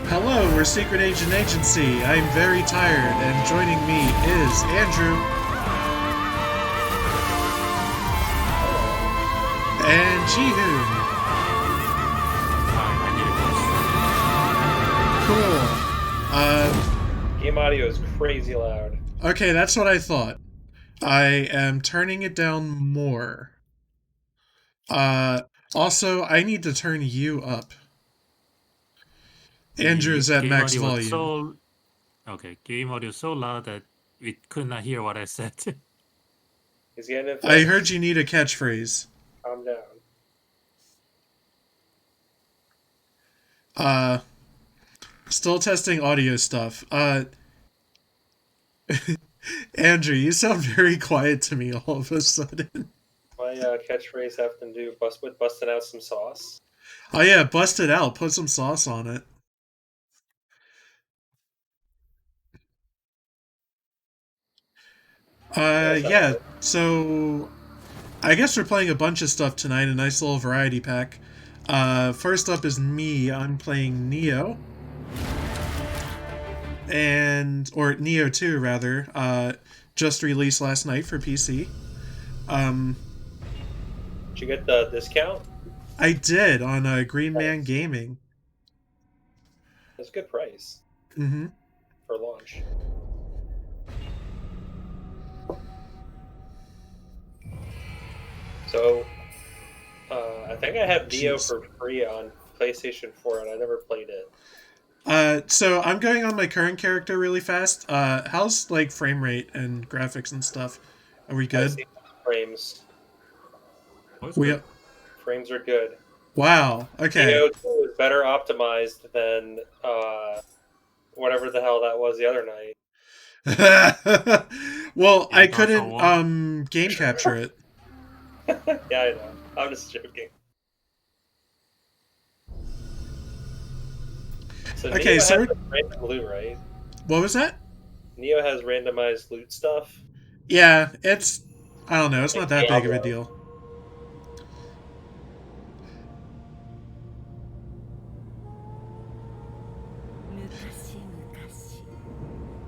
Hello, we're Secret Agent Agency. I'm very tired, and joining me is Andrew and Jihun. Cool. Game audio is crazy loud. Okay, that's what I thought. I am turning it down more. Uh, Also, I need to turn you up. The Andrew's at game max audio was volume. so okay. Game audio so loud that we could not hear what I said. He's getting influenced. I heard you need a catchphrase. Calm down. Still testing audio stuff. Andrew, you sound very quiet to me all of a sudden. My catchphrase have to do with busting out some sauce. Oh yeah, bust it out. Put some sauce on it. Yeah. So, I guess we're playing a bunch of stuff tonight. A nice little variety pack. First up is me. I'm playing Nioh. Or Nioh 2 rather. Just released last night for PC. Did you get the discount? I did on Green Man Gaming. It's a good price. Mm-hmm. For launch. So, I think I have Nioh for free on PlayStation 4, and I never played it. So I'm going on my current character really fast. How's like frame rate and graphics and stuff? Are we good? Frames. Frames are good. Wow. Okay. Nioh 2 is better optimized than whatever the hell that was the other night. Well, I couldn't game capture it. Yeah, I know. I'm just joking. So okay, Nioh so has random loot, right? What was that? Nioh has randomized loot stuff. Yeah, I don't know. It's not that big of a deal.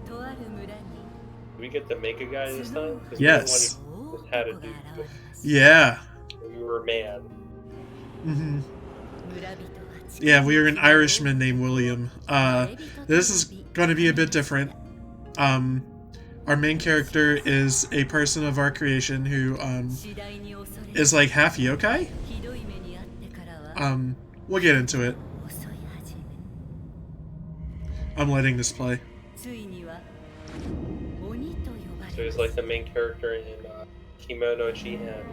Did we get the Mega guy this time? Yes. Just had to do. Yeah. You were a man. Mm-hmm. Yeah, we are an Irishman named William. This is going to be a bit different. Our main character is a person of our creation who is like half yokai. We'll get into it. I'm letting this play. So he's like the main character in Kimono Jihun.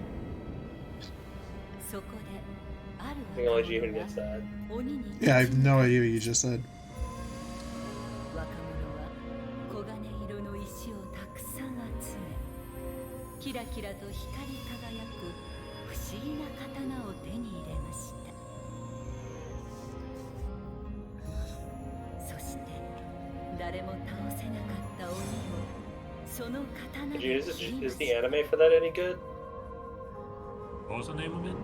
I think only Jihun gets that. Yeah, I have no idea what you just said. Is the anime for that any good? What was the name of it?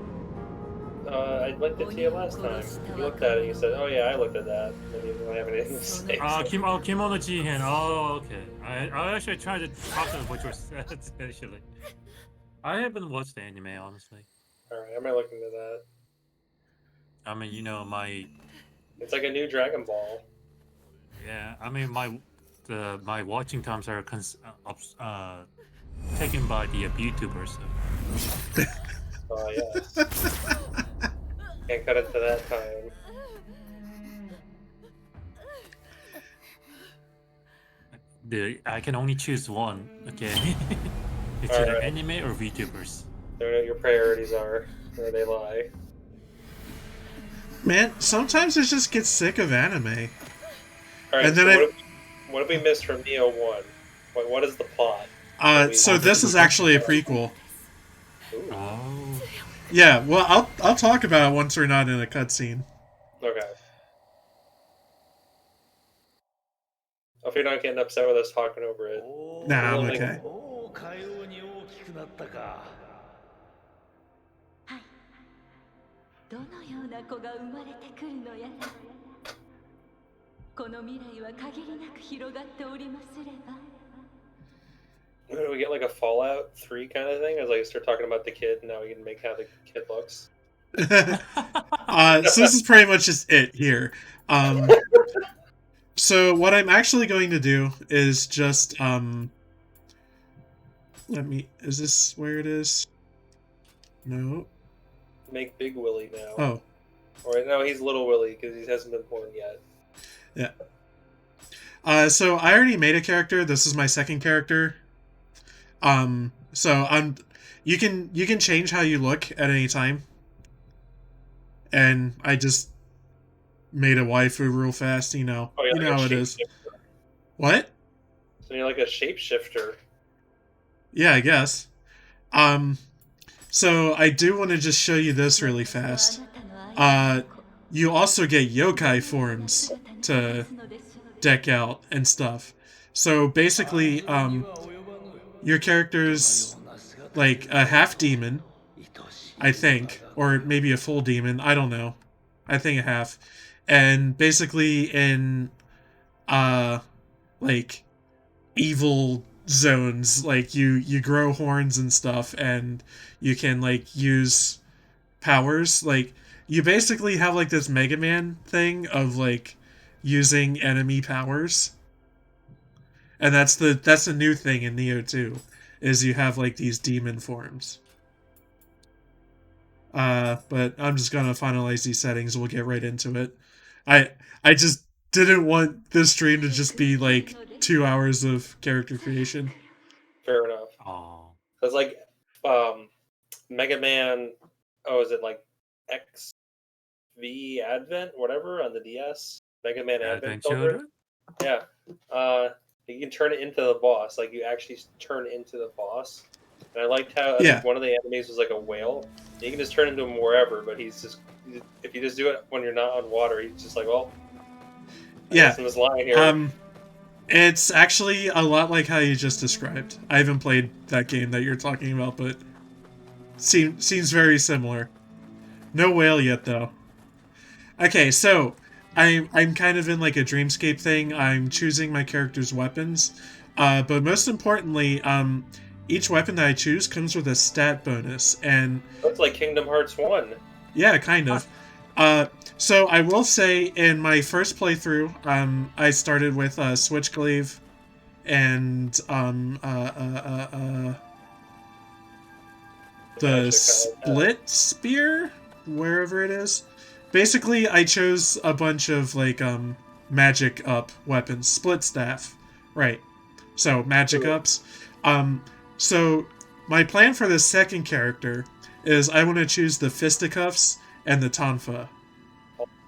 I linked it to you last time. You looked at it and you said, "Oh yeah, I looked at that." And you don't have anything to say. Kimono Jihun. Oh, okay. I actually tried to talk to what you said, actually. I haven't watched the anime, honestly. Alright, I might look into that. I mean, you know, It's like a new Dragon Ball. Yeah, I mean, my watching times are taken by the YouTubers. So. Oh, yes. Can't cut it to that time. I can only choose one, okay? It's either anime or VTubers. I don't know what your priorities are, where they lie. Man, sometimes I just get sick of anime. Alright, and then what have we missed from Nioh 1? What is the plot? So this is actually a prequel. Ooh. Oh. Yeah, well, I'll talk about it once we're not in a cutscene. Okay. If you're not getting upset with us talking over it. Nah, I'm okay. Do we get like a Fallout 3 kind of thing? As like start talking about the kid, and now we can make how the kid looks. So this is pretty much just it here. So what I'm actually going to do is just is this where it is? No. Make Big Willie now. Oh. Or no, he's Little Willie because he hasn't been born yet. Yeah. So I already made a character. This is my second character. So you can change how you look at any time. And I just made a waifu real fast, you know. Oh, you know how it is. What? So you're like a shapeshifter. Yeah, I guess. So I do want to just show you this really fast. You also get yokai forms to deck out and stuff. So basically, your character's like a half demon, I think, or maybe a full demon. I don't know. I think a half. And basically in like evil zones, like you grow horns and stuff, and you can like use powers. Like you basically have like this Mega Man thing of like using enemy powers. And that's the new thing in Nioh 2, is you have like these demon forms. But I'm just gonna finalize these settings. We'll get right into it. I just didn't want this stream to just be like 2 hours of character creation. Fair enough. Oh. It's like Mega Man. Oh, is it like XV Advent, whatever, on the DS? Mega Man Advent Builder. Yeah. You can turn it into the boss. Like you actually turn into the boss. And I liked how I think one of the enemies was like a whale. You can just turn into him wherever, but if you just do it when you're not on water, he's just like, well, I guess I'm just lying here. It's actually a lot like how you just described. I haven't played that game that you're talking about, but seems very similar. No whale yet, though. Okay, so I'm kind of in like a dreamscape thing. I'm choosing my character's weapons, but most importantly, each weapon that I choose comes with a stat bonus, and that's like Kingdom Hearts 1. Yeah, kind of. So I will say, in my first playthrough, I started with Switchglaive and the Split Spear, wherever it is. Basically, I chose a bunch of like magic up weapons. Split Staff, right? So magic ups. So my plan for this second character is I want to choose the Fisticuffs and the Tonfa.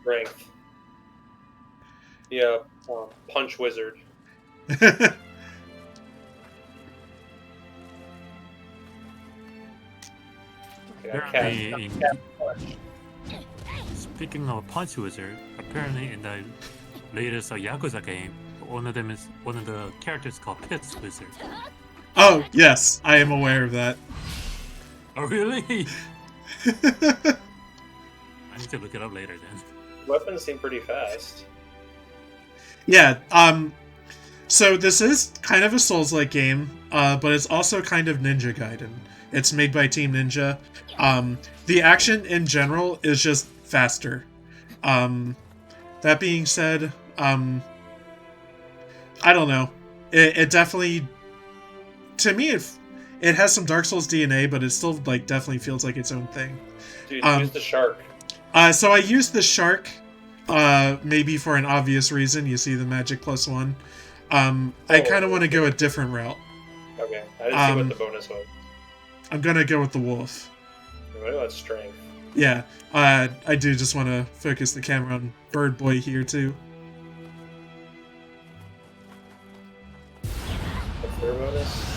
Strength. Yeah, Punch Wizard. Speaking of Punch Wizard, apparently in the latest Yakuza game, one of the characters called Pits Wizard. Oh, yes, I am aware of that. Oh, really? I need to look it up later then. Weapons seem pretty fast. Yeah, so this is kind of a Souls-like game, but it's also kind of Ninja Gaiden. It's made by Team Ninja. The action in general is just faster. That being said, I don't know. It definitely, to me, it has some Dark Souls DNA, but it still like definitely feels like its own thing. Dude, use the shark. So I used the shark, maybe for an obvious reason. You see the magic +1. I kind of want to go a different route. Okay, I didn't see what the bonus was. I'm gonna go with the wolf. Maybe that's strength. Yeah, I do just want to focus the camera on Bird Boy here too. What's their bonus?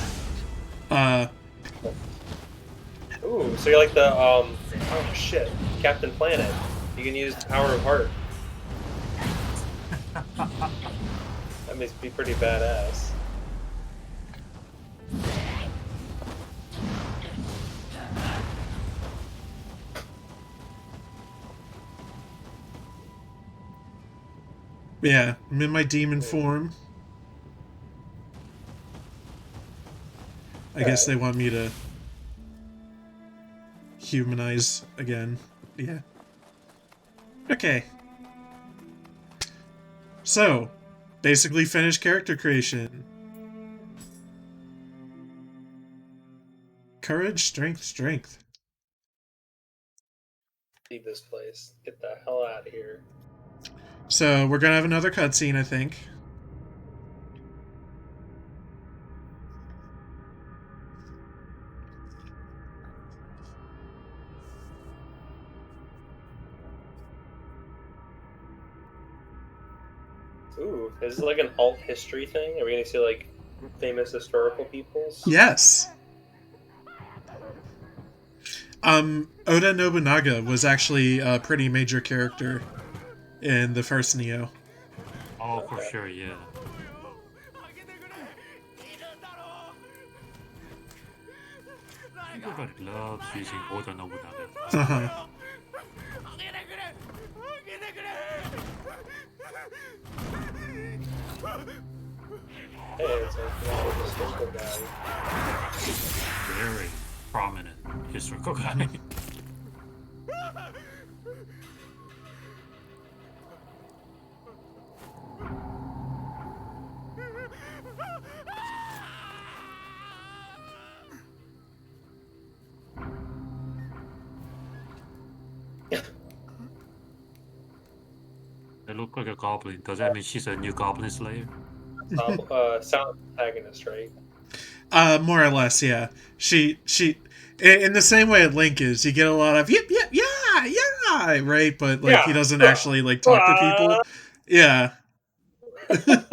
Ooh, so you're like the oh shit, Captain Planet. You can use the Power of Heart. That must be pretty badass. Yeah, I'm in my demon form. I guess they want me to humanize again. Yeah. Okay. So, basically finished character creation. Courage, strength, strength. Leave this place. Get the hell out of here. So, we're gonna have another cutscene, I think. Ooh, is this like an alt history thing? Are we gonna see like famous historical peoples? Yes. Oda Nobunaga was actually a pretty major character in the first Nioh. Oh, for sure, yeah. Everybody loves using Oda Nobunaga. Uh-huh. Hey, it's like a historical guy. Very prominent historical guy. They look like a goblin. Does that mean she's a new goblin slayer? Sound protagonist, right? More or less, yeah. She, in the same way Link is, you get a lot of yep, yep, yeah, right? But like he doesn't actually like talk to people. Yeah. Well,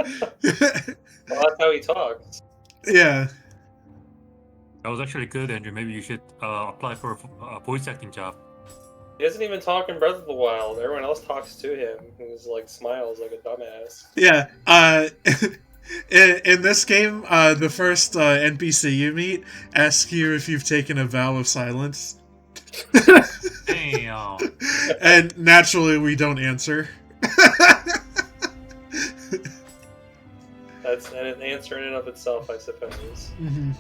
that's how he talks. Yeah. That was actually good, Andrew. Maybe you should apply for a voice acting job. He doesn't even talk in Breath of the Wild. Everyone else talks to him. He's like smiles like a dumbass. Yeah. In this game, the first NPC you meet asks you if you've taken a vow of silence. Damn. And naturally, we don't answer. That's an answer in and of itself, I suppose. Mm-hmm.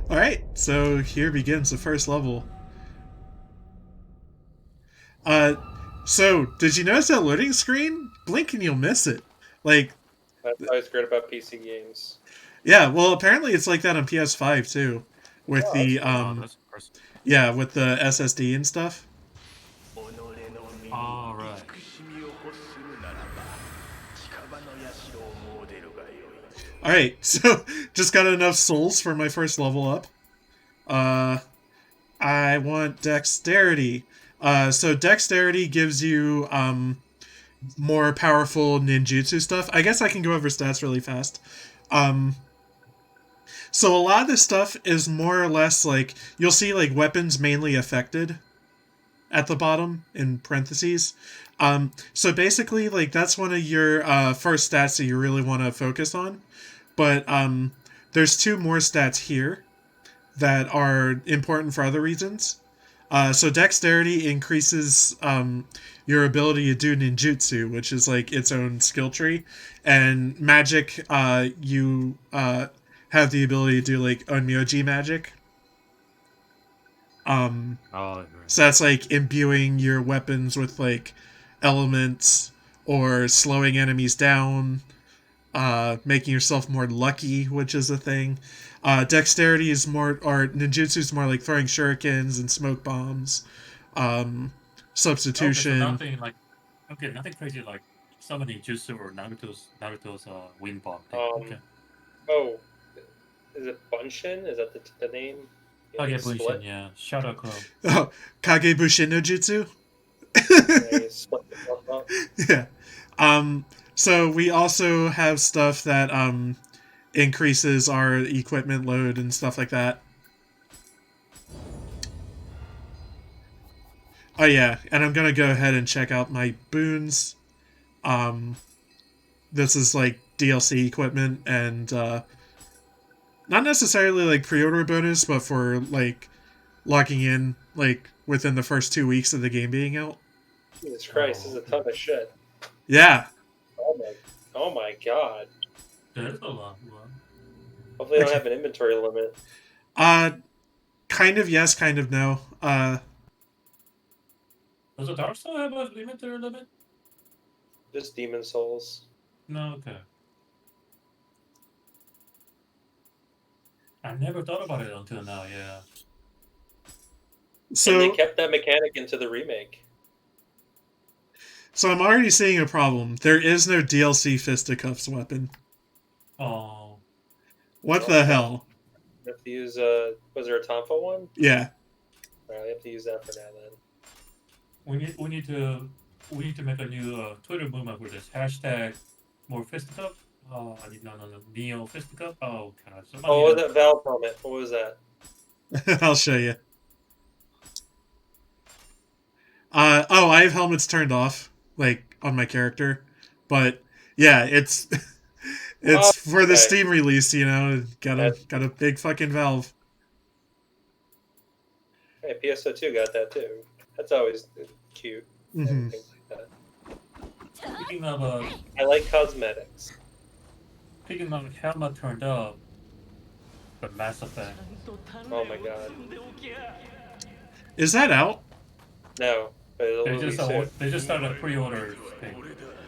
Alright, so here begins the first level. So, did you notice that loading screen? Blink and you'll miss it. Like... That's always great about PC games. Yeah, well, apparently it's like that on PS5, too. With the, yeah, with the SSD and stuff. Alright. Alright, so just got enough souls for my first level up. I want dexterity. So dexterity gives you more powerful ninjutsu stuff. I guess I can go over stats really fast. So a lot of this stuff is more or less like, you'll see like weapons mainly affected at the bottom in parentheses. So basically like that's one of your first stats that you really want to focus on. But there's two more stats here that are important for other reasons. So dexterity increases your ability to do ninjutsu, which is like its own skill tree. And magic, you have the ability to do like onmyoji magic. So that's like imbuing your weapons with like elements or slowing enemies down. Making yourself more lucky, which is a thing. Dexterity is more, or ninjutsu is more like throwing shurikens and smoke bombs. Substitution. Okay, so nothing crazy like summoning jutsu or Naruto's wind bomb thing. Okay. Oh, is it Bunshin? Is that the name? Kage Bunshin, yeah. Shadow Crow. Oh, Kage Bushin no Jutsu? Yeah. So we also have stuff that increases our equipment load and stuff like that. Oh yeah, and I'm gonna go ahead and check out my boons. This is like DLC equipment and not necessarily like pre-order bonus, but for like logging in like within the first 2 weeks of the game being out. Jesus Christ, this is a ton of shit. Yeah. Oh my god. There's a lot. Hopefully, they don't have an inventory limit. Kind of yes, kind of no. Does the Dark Soul have an inventory limit? Just Demon Souls. No, okay. I never thought about it until now, yeah. So and they kept that mechanic into the remake. So I'm already seeing a problem. There is no DLC Fisticuffs weapon. Oh. What the hell? You have to use, was there a Tonfa one? Yeah. Alright, we have to use that for now then. We need to make a new Twitter movement with this hashtag more fisticuff. Oh, no, Nioh fisticuff. Oh god. Oh, what was that Valve helmet? What was that? I'll show you. Oh, I have helmets turned off, like on my character, but yeah, it's for the Steam release, you know. Got a big fucking Valve. Hey, PSO2 got that too. That's always cute. Mm-hmm. Things like that. Speaking of I like cosmetics. Speaking of helmet turned up, but Mass Effect. Oh my god. Is that out? No. They just started a pre-order thing.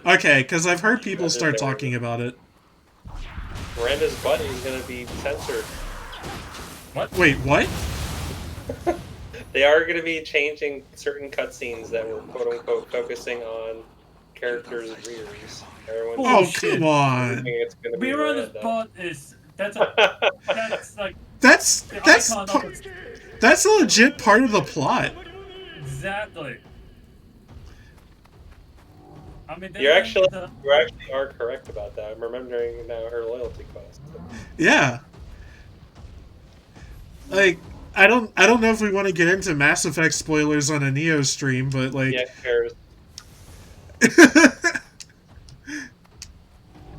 Okay, because I've heard people start talking about it. Miranda's buddy is going to be censored. What? Wait, what? They are going to be changing certain cutscenes that were quote-unquote focusing on characters' rears. Come on! Miranda's butt is... That's like... That's a legit part of the plot. Exactly. I mean, you actually are correct about that. I'm remembering now her loyalty quest. Yeah. Like, I don't know if we want to get into Mass Effect spoilers on a Nioh stream, but like. Yeah, cares.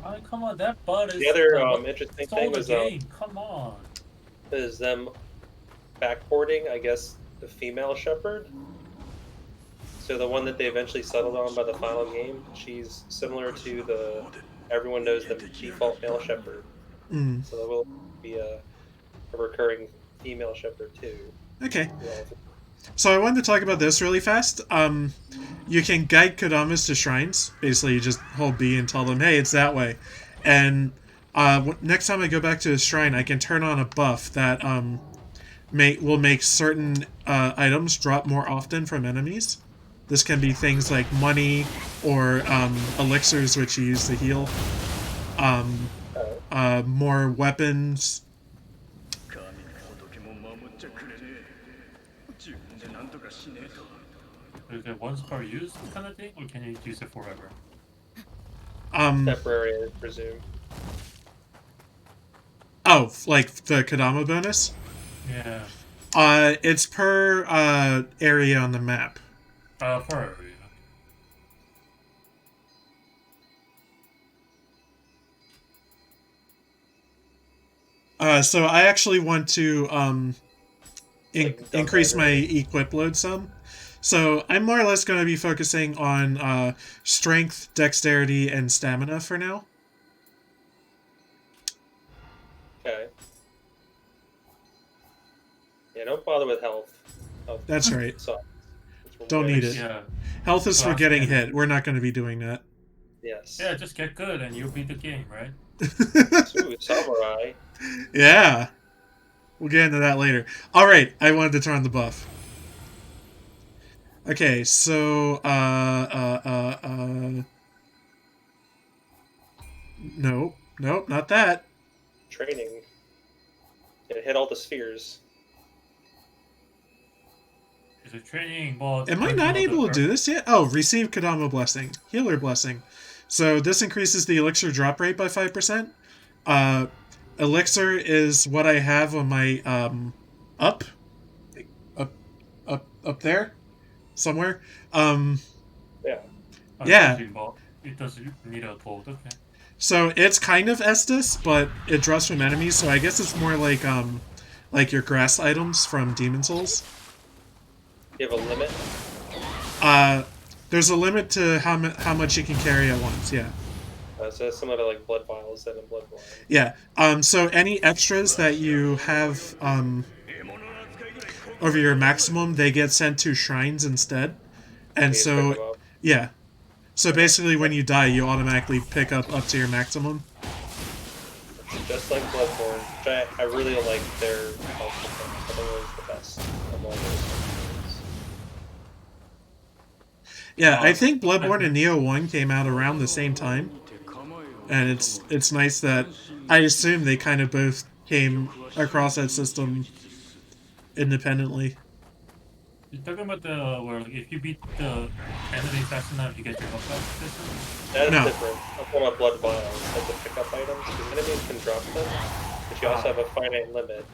Oh, come on, that butt is. The other interesting thing was come on. Is them backporting, I guess, the female Shepard. So the one that they eventually settled on by the final game, she's similar to the everyone knows the default male Shepard. Mm. So there will be a recurring female Shepard too. Okay. So I wanted to talk about this really fast. You can guide Kodamas to shrines. Basically, you just hold B and tell them, hey, it's that way. And next time I go back to a shrine, I can turn on a buff that will make certain items drop more often from enemies. This can be things like money or elixirs, which you use to heal. More weapons. Is it once per use kind of thing, or can you use it forever? Temporary, I presume. Oh, like the Kodama bonus? Yeah. It's per area on the map. Per area. So I actually want to increase my equip load some. So I'm more or less going to be focusing on strength, dexterity, and stamina for now. Okay. Yeah, don't bother with health. That's right. Sucks. Don't need it. Yeah. Health is for getting hit. We're not going to be doing that. Yes. Yeah, just get good and you'll beat the game, right? Ooh, samurai. Yeah. We'll get into that later. Alright, I wanted to turn on the buff. Okay, so, Nope, not that. Training. It hit all the spheres. Is it training? Well, am I not able to do this yet? Oh, receive Kodama Blessing. Healer Blessing. So this increases the elixir drop rate by 5%. Elixir is what I have on my, up there? Somewhere. Yeah. Yeah. It doesn't need a gold, okay. So it's kind of Estus, but it draws from enemies, so I guess it's more like your grass items from Demon Souls. You have a limit? There's a limit to how much you can carry at once. Yeah. So it's similar to like blood vials and bloodborne. Yeah. So any extras that you have over your maximum, they get sent to shrines instead. And so yeah. So basically, when you die, you automatically pick up to your maximum. Just like Bloodborne, which I really like their health performance. I think it was the best of all those. Yeah, I think Bloodborne and Nioh 1 came out around the same time. And it's nice that I assume they kind of both came across that system independently. You're talking about the where like if you beat the enemy fast enough, you get your health back system? That's different. I'm talking about blood vials, like the pickup items. Because enemies can drop them, but you also have a finite limit.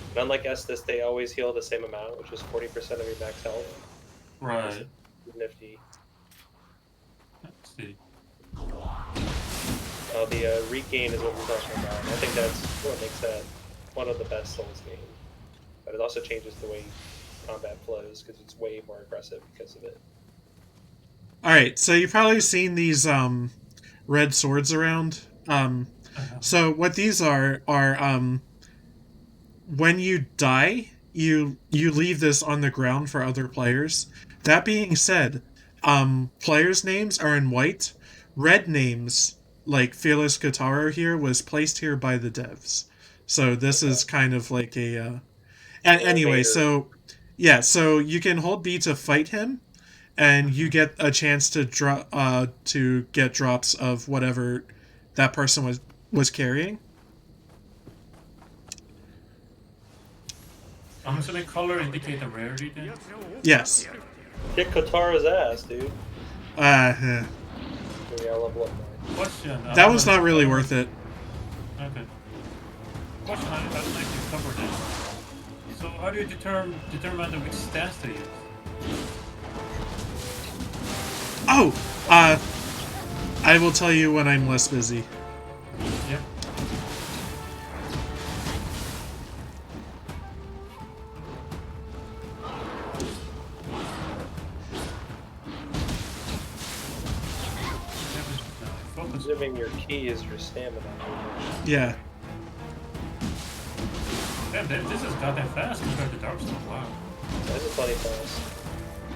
And unlike Estus, they always heal the same amount, which is 40% of your max health. Right. Nifty. Let's see. The regain is what we're talking about. I think that's what makes that one of the best Souls games. But it also changes the way combat flows because it's way more aggressive because of it. Alright, so you've probably seen these red swords around. So what these are when you die, you leave this on the ground for other players. That being said, players' names are in white. Red names, like Fearless Kotaro here, was placed here by the devs. So this is kind of like a... anyway, so... Yeah, so you can hold B to fight him, and you get a chance to get drops of whatever that person was carrying. I'm assuming color indicate the rarity then? Yes. Kick Kotaro's ass, dude. Yeah. Yeah, I love Bloodborne. Question. That was not really worth it. Okay. Question, I don't think you covered it. So how do you determine which stance to use? Oh! I will tell you when I'm less busy. Yep. Assuming your key is your stamina. Yeah. Damn, this is goddamn fast compared to Dark Souls. Wow. This is plenty fast.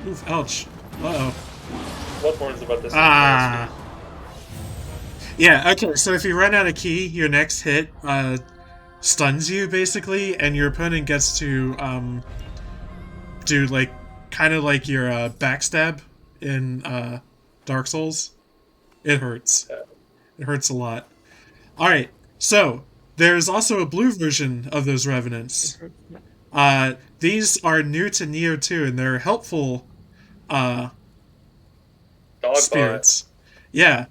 Oof, ouch. Uh-oh. Bloodborne's about this. Yeah, okay, so if you run out of key, your next hit stuns you, basically, and your opponent gets to do, like, kind of like your backstab in Dark Souls. It hurts. Yeah. It hurts a lot. Alright, so there's also a blue version of those Revenants. These are new to Nioh 2, and they're helpful spirits. Yeah.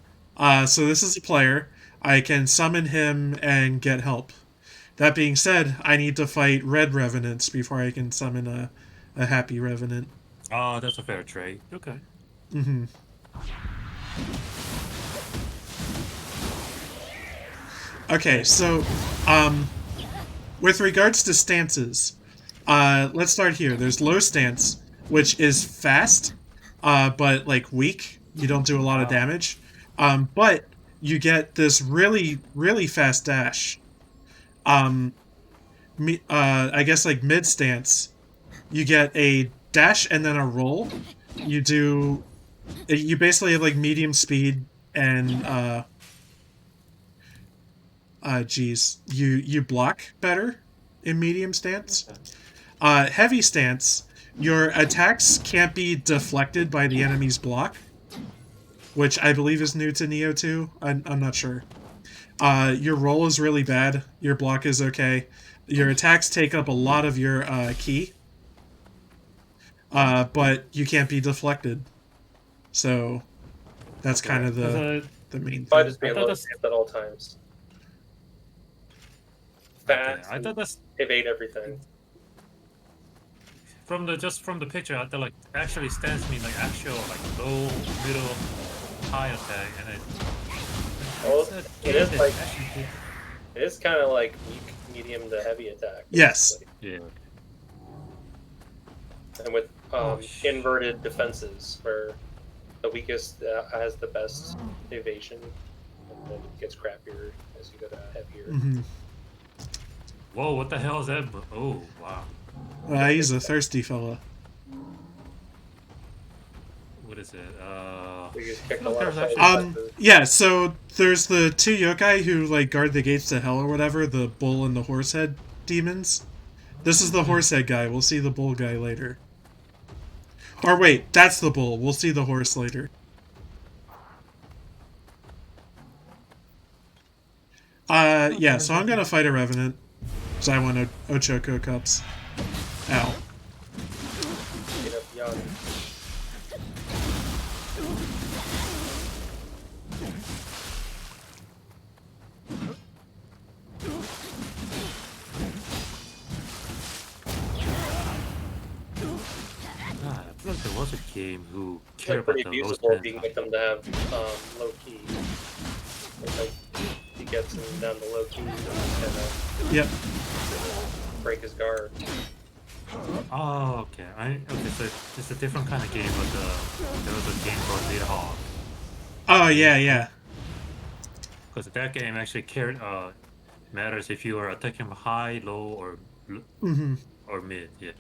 So this is a player. I can summon him and get help. That being said, I need to fight red Revenants before I can summon a happy Revenant. Oh, that's a fair trade. Okay. Mm-hmm. Okay, so, with regards to stances, let's start here. There's low stance, which is fast, but, like, weak. You don't do a lot of damage. But you get this really, really fast dash. I guess, like, mid stance, you get a dash and then a roll. You basically have, like, medium speed and, you block better in medium stance. Heavy stance, your attacks can't be deflected by the enemy's block, which I believe is new to Nioh 2. I'm not sure. Your roll is really bad. Your block is okay. Your attacks take up a lot of your ki, but you can't be deflected. So that's kind of the main thing. I just be low stance at all times. Fast. Okay. I thought that's evade everything. From the picture, I thought like actually stance mean like actual like low, middle, high attack, and it is like it is kind of like weak, medium to heavy attack. Yes. Yeah. And with inverted defenses, where the weakest has the best evasion, and then it gets crappier as you go to heavier. Whoa, what the hell is that? Oh, wow. He's a thirsty fella. What is it? Yeah, so there's the two yokai who like guard the gates to hell or whatever, the bull and the horsehead demons. This is the horsehead guy. We'll see the bull guy later. Or wait, that's the bull. We'll see the horse later. Yeah, so I'm gonna fight a revenant. Because I want Ochoko cups. Ow. Get up, young. I feel like there was a game who cared about the low spend. You can get them to have low key. Like he gets him down to low key and yep. Break his guard. Oh, okay. Okay, so it's a different kind of game, but there was a game called Nioh-death. Oh yeah. Because that game actually matters if you are attacking high, low, or or mid. Yeah.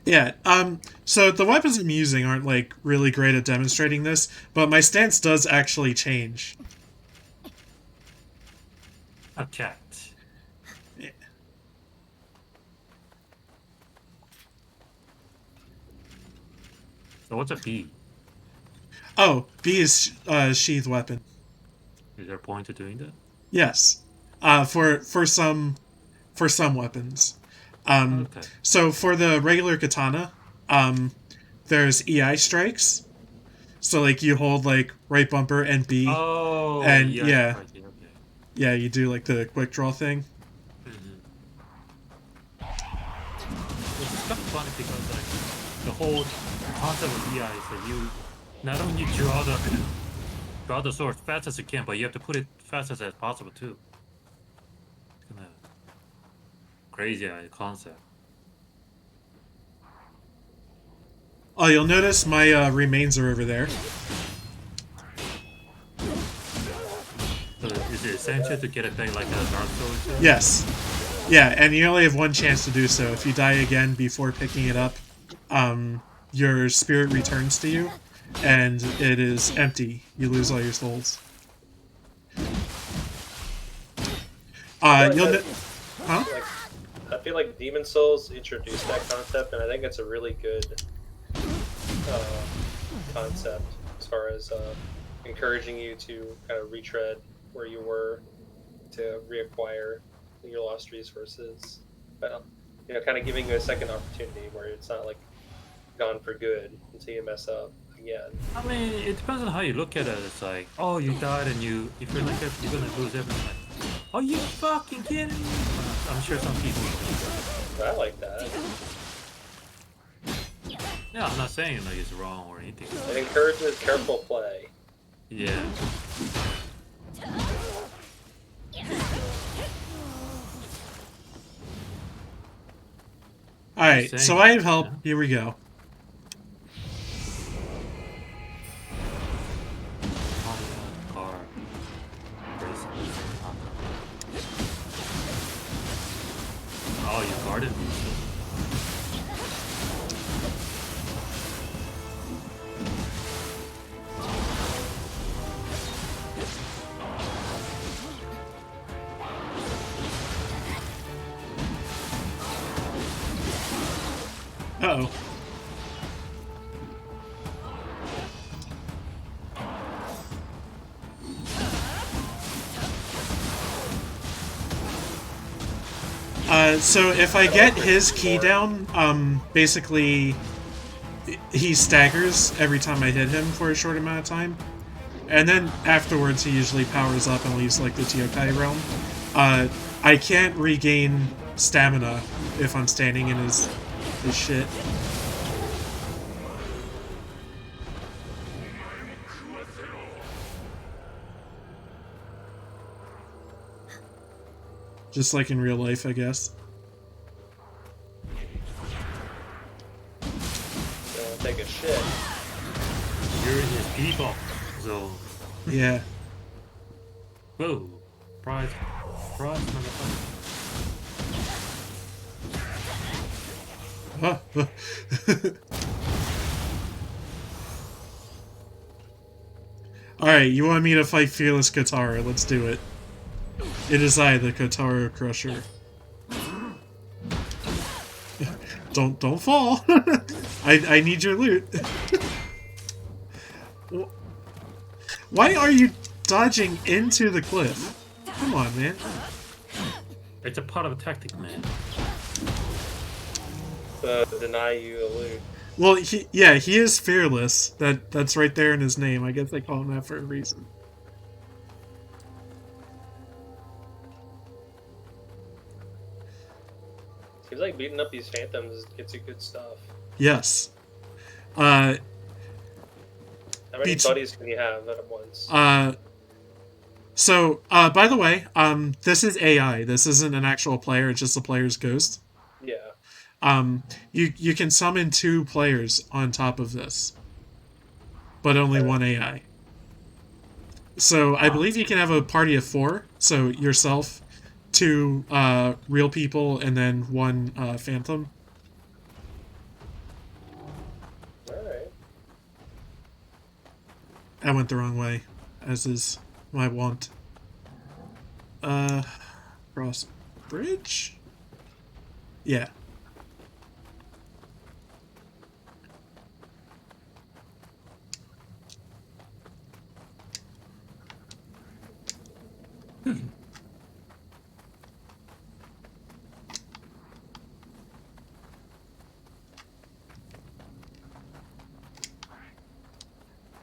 Yeah. So the weapons I'm using aren't like really great at demonstrating this, but my stance does actually change. A cat. Yeah. So what's a B? Oh, B is sheath weapon. Is there a point to doing that? Yes. For some weapons. Okay. So for the regular katana, there's EI strikes. So like you hold like right bumper and B. Oh. And yeah. Okay. Yeah, you do like the quick draw thing. It's kind of funny because like the whole concept of EI is that you not only draw the sword fast as you can, but you have to put it fast as possible too. It's kind of crazy concept. Oh, you'll notice my remains are over there. So is it essential to get it back like a Dark Souls? Yes. Yeah, and you only have one chance to do so. If you die again before picking it up, your spirit returns to you, and it is empty. You lose all your souls. I feel like Demon Souls introduced that concept, and I think it's a really good concept as far as encouraging you to kind of retread where you were to reacquire your lost resources, but kind of giving you a second opportunity where it's not like gone for good until you mess up again. I mean, it depends on how you look at it. It's like, oh, you died and you feel like you're gonna lose everything. Like, are you fucking kidding me? I'm sure some people I like that. Yeah, I'm not saying like it's wrong or anything. It encourages careful play. Yeah. Alright, so I have help. Here we go. Oh, you guarded? Uh-oh. So if I get his key down, basically he staggers every time I hit him for a short amount of time. And then afterwards he usually powers up and leaves like the Yokai realm. I can't regain stamina if I'm standing in his shit. Just like in real life, I guess. Take a shit. You're his people. So Yeah. whoa, prize, motherfucker. Alright, you want me to fight Fearless Katara? Let's do it. It is I, the Katara Crusher. Don't fall! I need your loot. Why are you dodging into the cliff? Come on, man. It's a part of a tactic, man. Deny you the loot. Well, he is fearless. That's right there in his name. I guess they call him that for a reason. Seems like beating up these phantoms gets you good stuff. Yes. How many buddies can you have at once? So, by the way, this is AI. This isn't an actual player. It's just the player's ghost. Yeah. You can summon 2 players on top of this, but only one AI. So I believe you can have a party of 4. So yourself, 2 real people, and then 1 phantom. Alright. I went the wrong way, as is my wont. Cross bridge? Yeah.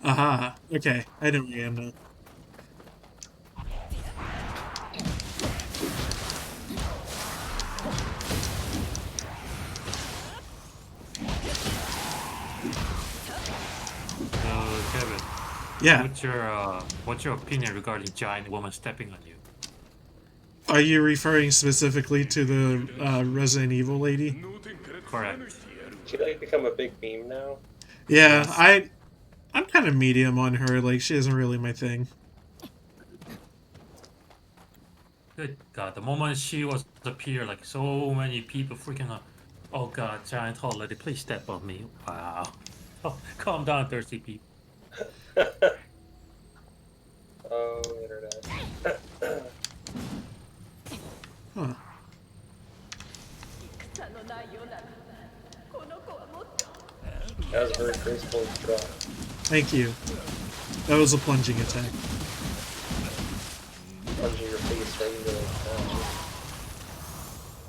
Aha. Okay. I know where I am now. Kevin. Yeah. What's your opinion regarding giant woman stepping on you? Are you referring specifically to the Resident Evil lady? Correct. She like become a big meme now. Yeah, yes. I'm kind of medium on her. Like, she isn't really my thing. Good God! The moment she was appear, like so many people freaking out. Oh God, giant tall lady, please step on me! Wow. Oh, calm down, thirsty people. Oh, internet. Huh. That was a very graceful drop. Thank you. That was a plunging attack. Plunging your face right into the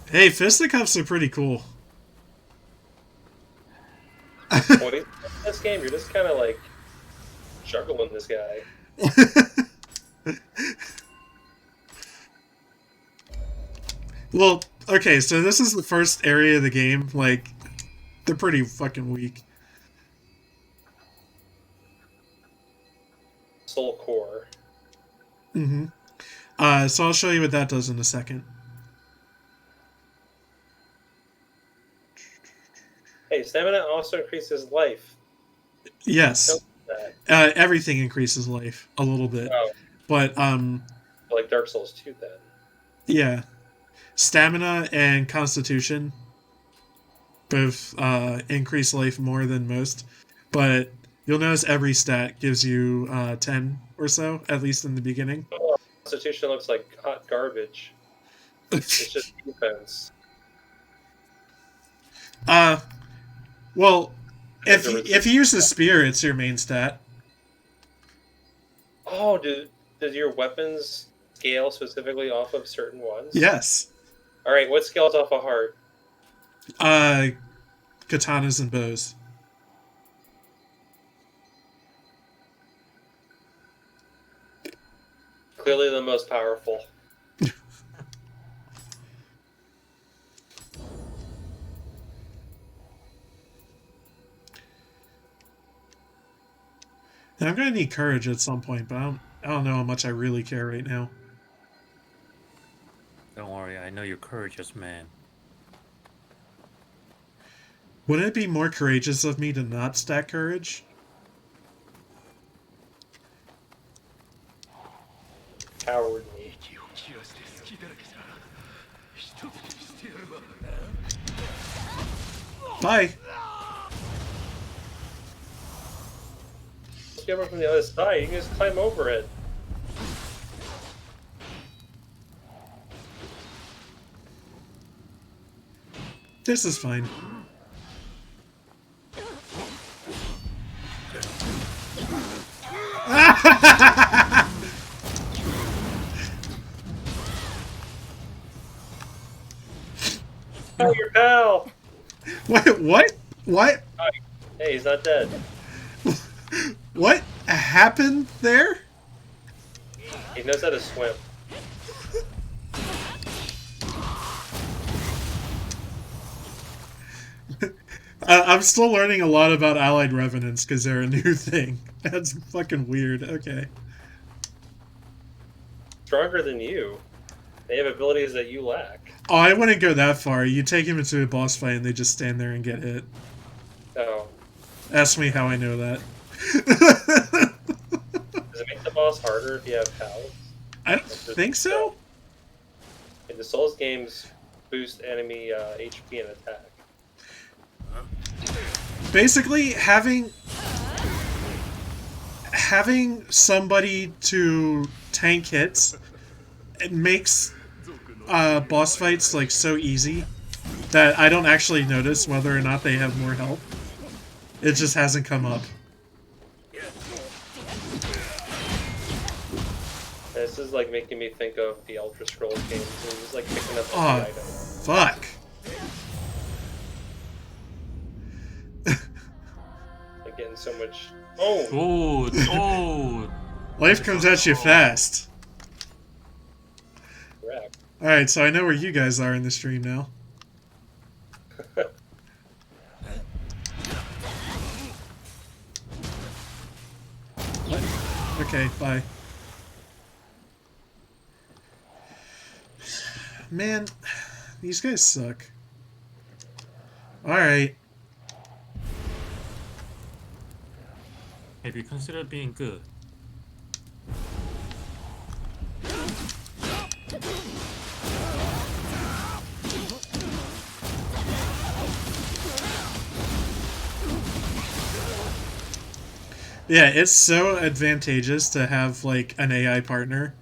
Hey, fisticuffs are pretty cool. What in this game, you're just kind of like juggling this guy. Well, okay, so this is the first area of the game. Like, they're pretty fucking weak. Soul core. Mm-hmm. So I'll show you what that does in a second. Hey, stamina also increases life. Yes. Everything increases life a little bit. Oh. But, like Dark Souls 2 then. Yeah. Stamina and Constitution both increase life more than most. But you'll notice every stat gives you 10 or so, at least in the beginning. Oh, Constitution looks like hot garbage. It's just defense. Well, if you use the spear, it's your main stat. Oh, does your weapons scale specifically off of certain ones? Yes. All right, what scales off a heart? Katanas and bows. Clearly the most powerful. And I'm gonna need courage at some point, but I don't know how much I really care right now. Don't worry, I know you're courageous, man. Wouldn't it be more courageous of me to not stack courage? cowardly. Bye. Get over from the other side. You can just climb over it. This is fine. Oh, your pal! Wait, what? What? Hey, he's not dead. What happened there? He knows how to swim. I'm still learning a lot about allied revenants because they're a new thing. That's fucking weird. Okay. Stronger than you. They have abilities that you lack. Oh, I wouldn't go that far. You take him into a boss fight and they just stand there and get hit. Oh. Ask me how I know that. Does it make the boss harder if you have pals? I don't think so. In the Souls games, boost enemy HP and attack. Basically, having somebody to tank hits, it makes boss fights like so easy that I don't actually notice whether or not they have more health. It just hasn't come up. This is like making me think of the Elder Scrolls games. It's just like picking up Oh, every item. fuck. Like getting so much. Oh! Oh, oh! Life comes at you fast. Correct. Alright, so I know where you guys are in the stream now. What? Okay, bye. Man, these guys suck. Alright. Have you considered being good? Yeah, it's so advantageous to have, like, an AI partner.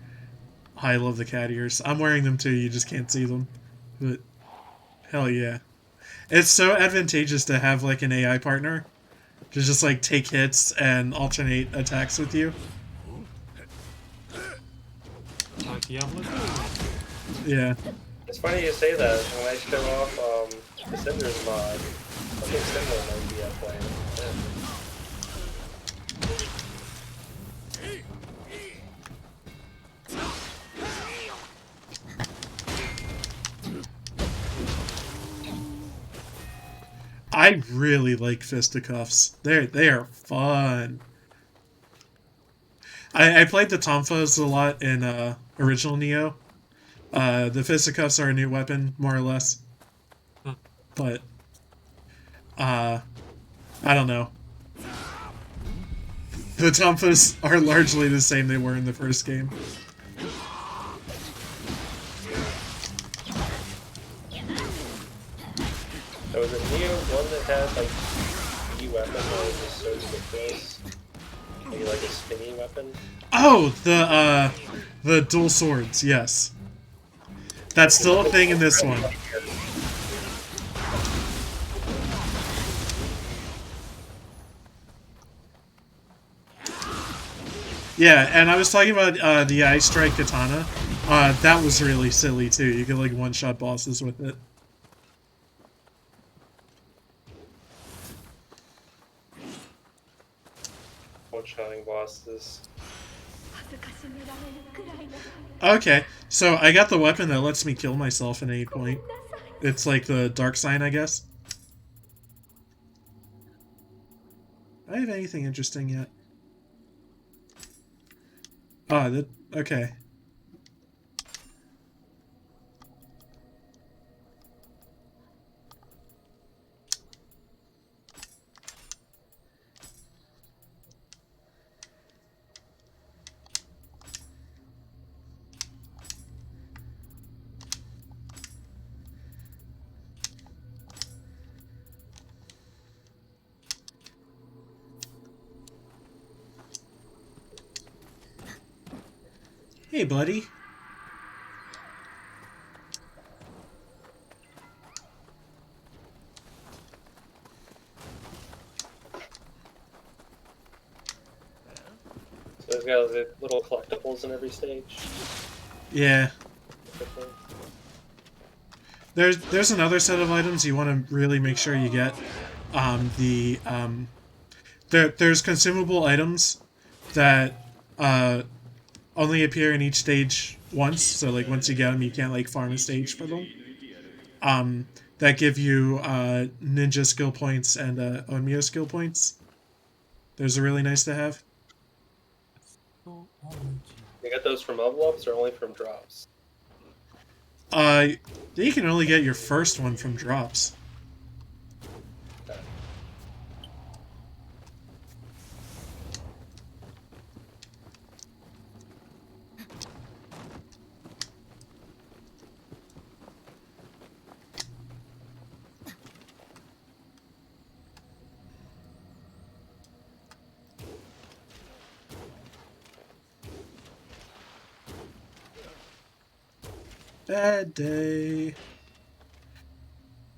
I love the cat ears. I'm wearing them too, you just can't see them. But, hell yeah. It's so advantageous to have, like, an AI partner. To just, like, take hits and alternate attacks with you. Like Diablo? Yeah. It's funny you say that. When I show off the Cinders mod, something similar might be at play. I really like fisticuffs. They are fun. I played the Tonfas a lot in original Nioh. The fisticuffs are a new weapon, more or less. But I don't know. The Tonfas are largely the same they were in the first game. There was a Nioh one that had like a weapon that was just so ridiculous. Maybe like a spinny weapon. Oh, the dual swords, yes. That's still a thing in this one. Yeah, and I was talking about the Ice Strike Katana. That was really silly too. You could like one-shot bosses with it. One-shotting bosses. Okay, so I got the weapon that lets me kill myself at any point. It's like the dark sign, I guess. Do I have anything interesting yet? Oh, okay. Hey, buddy. So there's got the little collectibles in every stage. Yeah. There's another set of items you want to really make sure you get. There's consumable items that only appear in each stage once. So like once you get them, you can't like farm a stage for them. That give you ninja skill points and Onmyo skill points. Those are really nice to have. You got those from level ups or only from drops? You can only get your first one from drops. Bad day.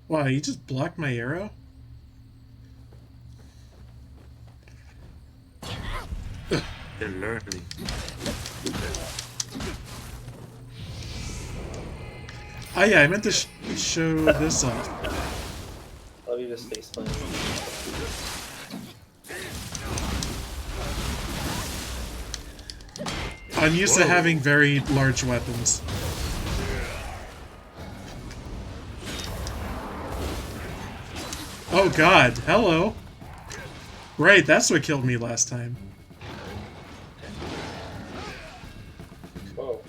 Wow, you just blocked my arrow? They're learning. Oh yeah, I meant to show this off. Love you to stay smiling. I'm used to having very large weapons. Oh god, hello. Right, that's what killed me last time. Whoa.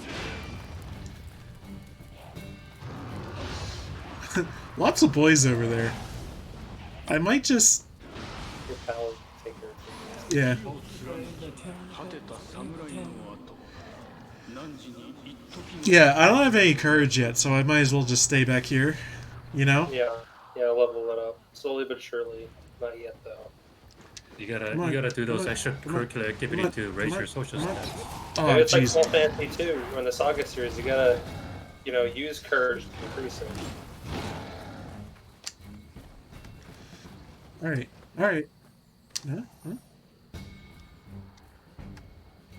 Lots of boys over there. I might just... Your power taker. Yeah. Yeah, I don't have any courage yet, so I might as well just stay back here. You know? Yeah, level it up. Slowly but surely. Not yet, though. You gotta do those extracurricular activities to raise your social status. Oh, it's like jeez. Final Fantasy 2, in the Saga series, you gotta, use courage to increase it. Alright, alright. Huh?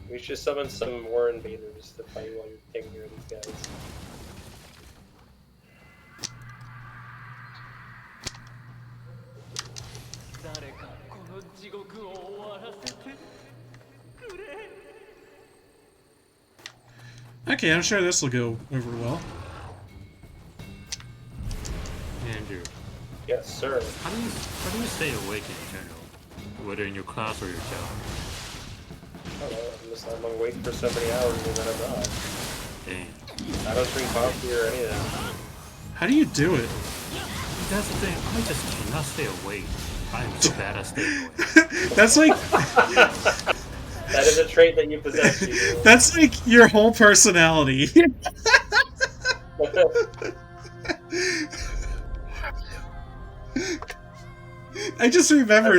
We should summon some more invaders to fight while you're taking care of these guys. Okay, I'm sure this will go over well. Andrew. Yes, sir. How do you stay awake in general? Whether in your class or your job? I don't know, I'm awake for so many hours and then I'm not. Dang. I don't drink coffee or anything. How do you do it? That's the thing, I just cannot stay awake. I'm so bad at staying awake. That's like... That is a trait that you possess, you. That's like your whole personality. I just remember,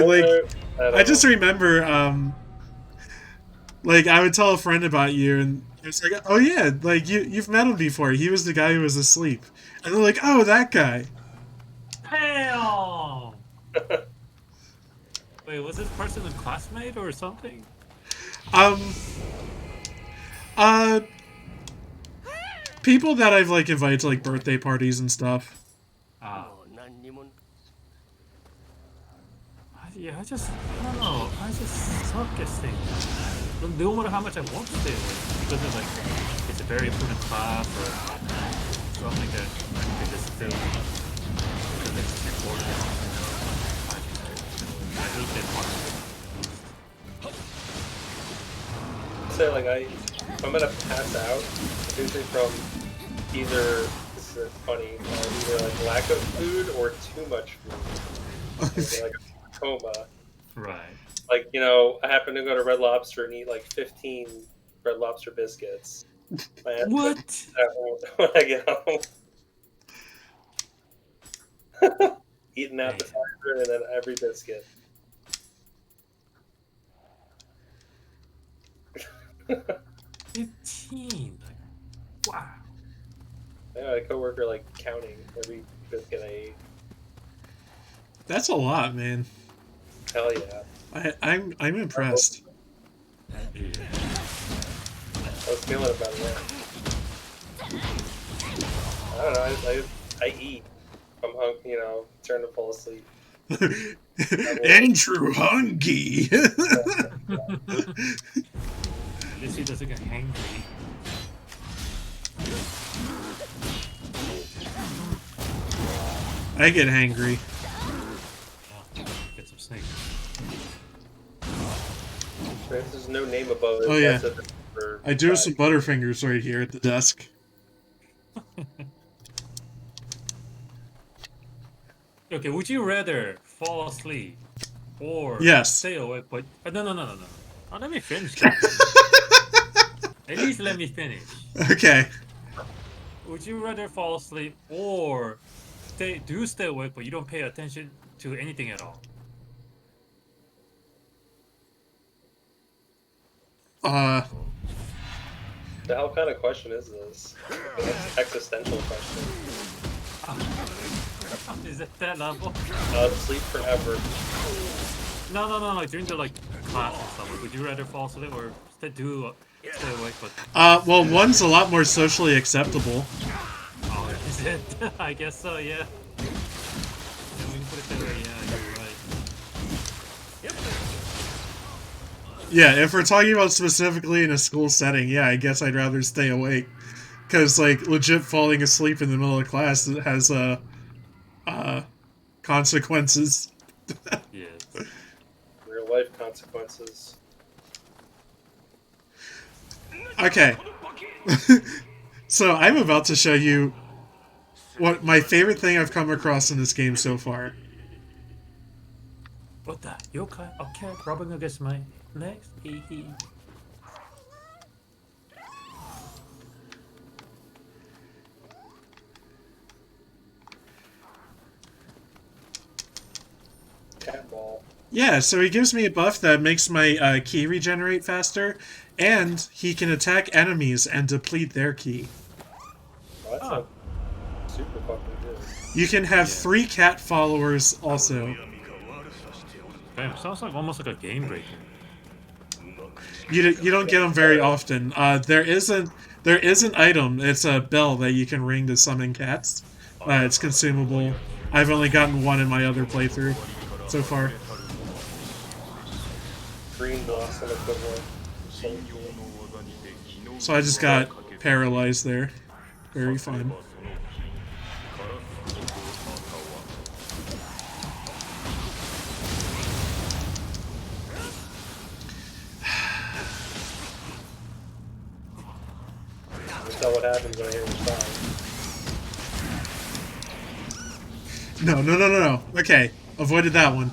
like, I would tell a friend about you, and it's like, oh yeah, like, you've met him before. He was the guy who was asleep. And they're like, oh, that guy. Hell! Wait, was this person a classmate or something? People that I've, like, invited to, like, birthday parties and stuff. Yeah, I don't know. I just suck at staying awake. No matter how much I want to stay awake, because it's like, it's a very important class or something that I can just feel because it's important. I hate that part. Say, like, if I'm gonna pass out, it's usually from either, this is funny, either like lack of food or too much food. Like a coma. Right. Like, I happen to go to Red Lobster and eat like 15 Red Lobster biscuits. What? When I get home. Eat an appetizer and then every biscuit. 15. coworker like counting every fifth get I ate. That's a lot, man. Hell yeah. I'm impressed. I was feeling about it. I don't know. I eat. I'm hungry, you know, starting to fall asleep. Andrew hungry. At least he doesn't get hangry. I get hangry. Yeah, get some snake. There's no name above it. Oh yeah. For I do have some Butterfingers right here at the desk. Okay, would you rather fall asleep or stay awake? But no. Oh, let me finish. At least let me finish. Okay. Would you rather fall asleep or stay awake, but you don't pay attention to anything at all? The hell kind of question is this? It's an existential question. Is it that level? Sleep forever. No. Like during the class and stuff. Like, would you rather fall asleep or stay awake? But well, one's a lot more socially acceptable. Oh, is it? I guess so. Yeah. When you put it that way, yeah, you're right. Yeah, if we're talking about specifically in a school setting, yeah, I guess I'd rather stay awake. Because, like, legit falling asleep in the middle of class has, consequences. Yes. Real life consequences. Okay. So, I'm about to show you what my favorite thing I've come across in this game so far. What the? Yokai? Okay, rubbing against my legs? Hee. Cat ball. Yeah, so he gives me a buff that makes my ki regenerate faster, and he can attack enemies and deplete their ki. Oh, that's super fucking good. You can have 3 cat followers also. Damn, sounds like almost like a game breaker. You don't get them very often. There is an item. It's a bell that you can ring to summon cats. It's consumable. I've only gotten one in my other playthrough so far. Green blossom equivalent. So I just got paralyzed there. Very fun. Tell what happens when I hear him die. No. Okay, avoided that one.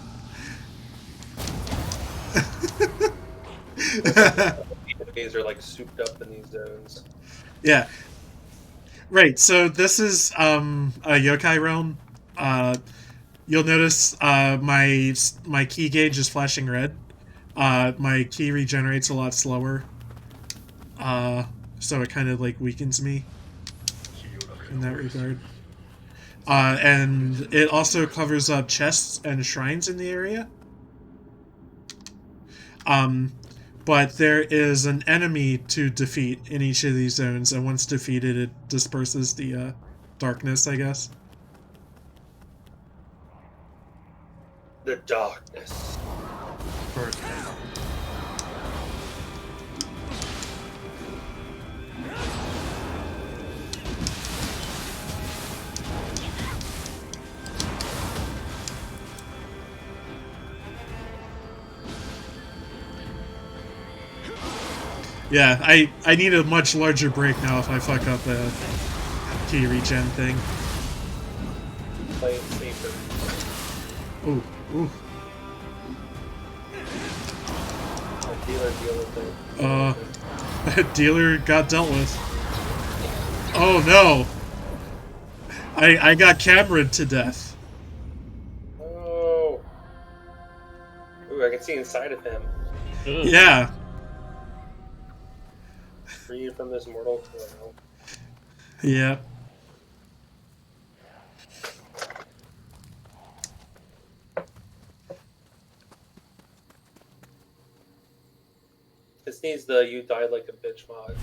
Enemies are like souped up in these zones. Yeah. Right, so this is a yokai realm. You'll notice my ki gauge is flashing red. My ki regenerates a lot slower. So it kind of like weakens me in that regard. And it also covers up chests and shrines in the area. But there is an enemy to defeat in each of these zones, and once defeated, it disperses the darkness, I guess. The darkness. First. Yeah, I need a much larger break now if I fuck up the ki regen thing. Play it safer. Ooh. Dealer got dealt with. Oh no! I got Cameron to death. Oh. Ooh, I can see inside of him. Yeah. Freed from this mortal coil. Yeah. This needs the "You Died Like a Bitch" mod.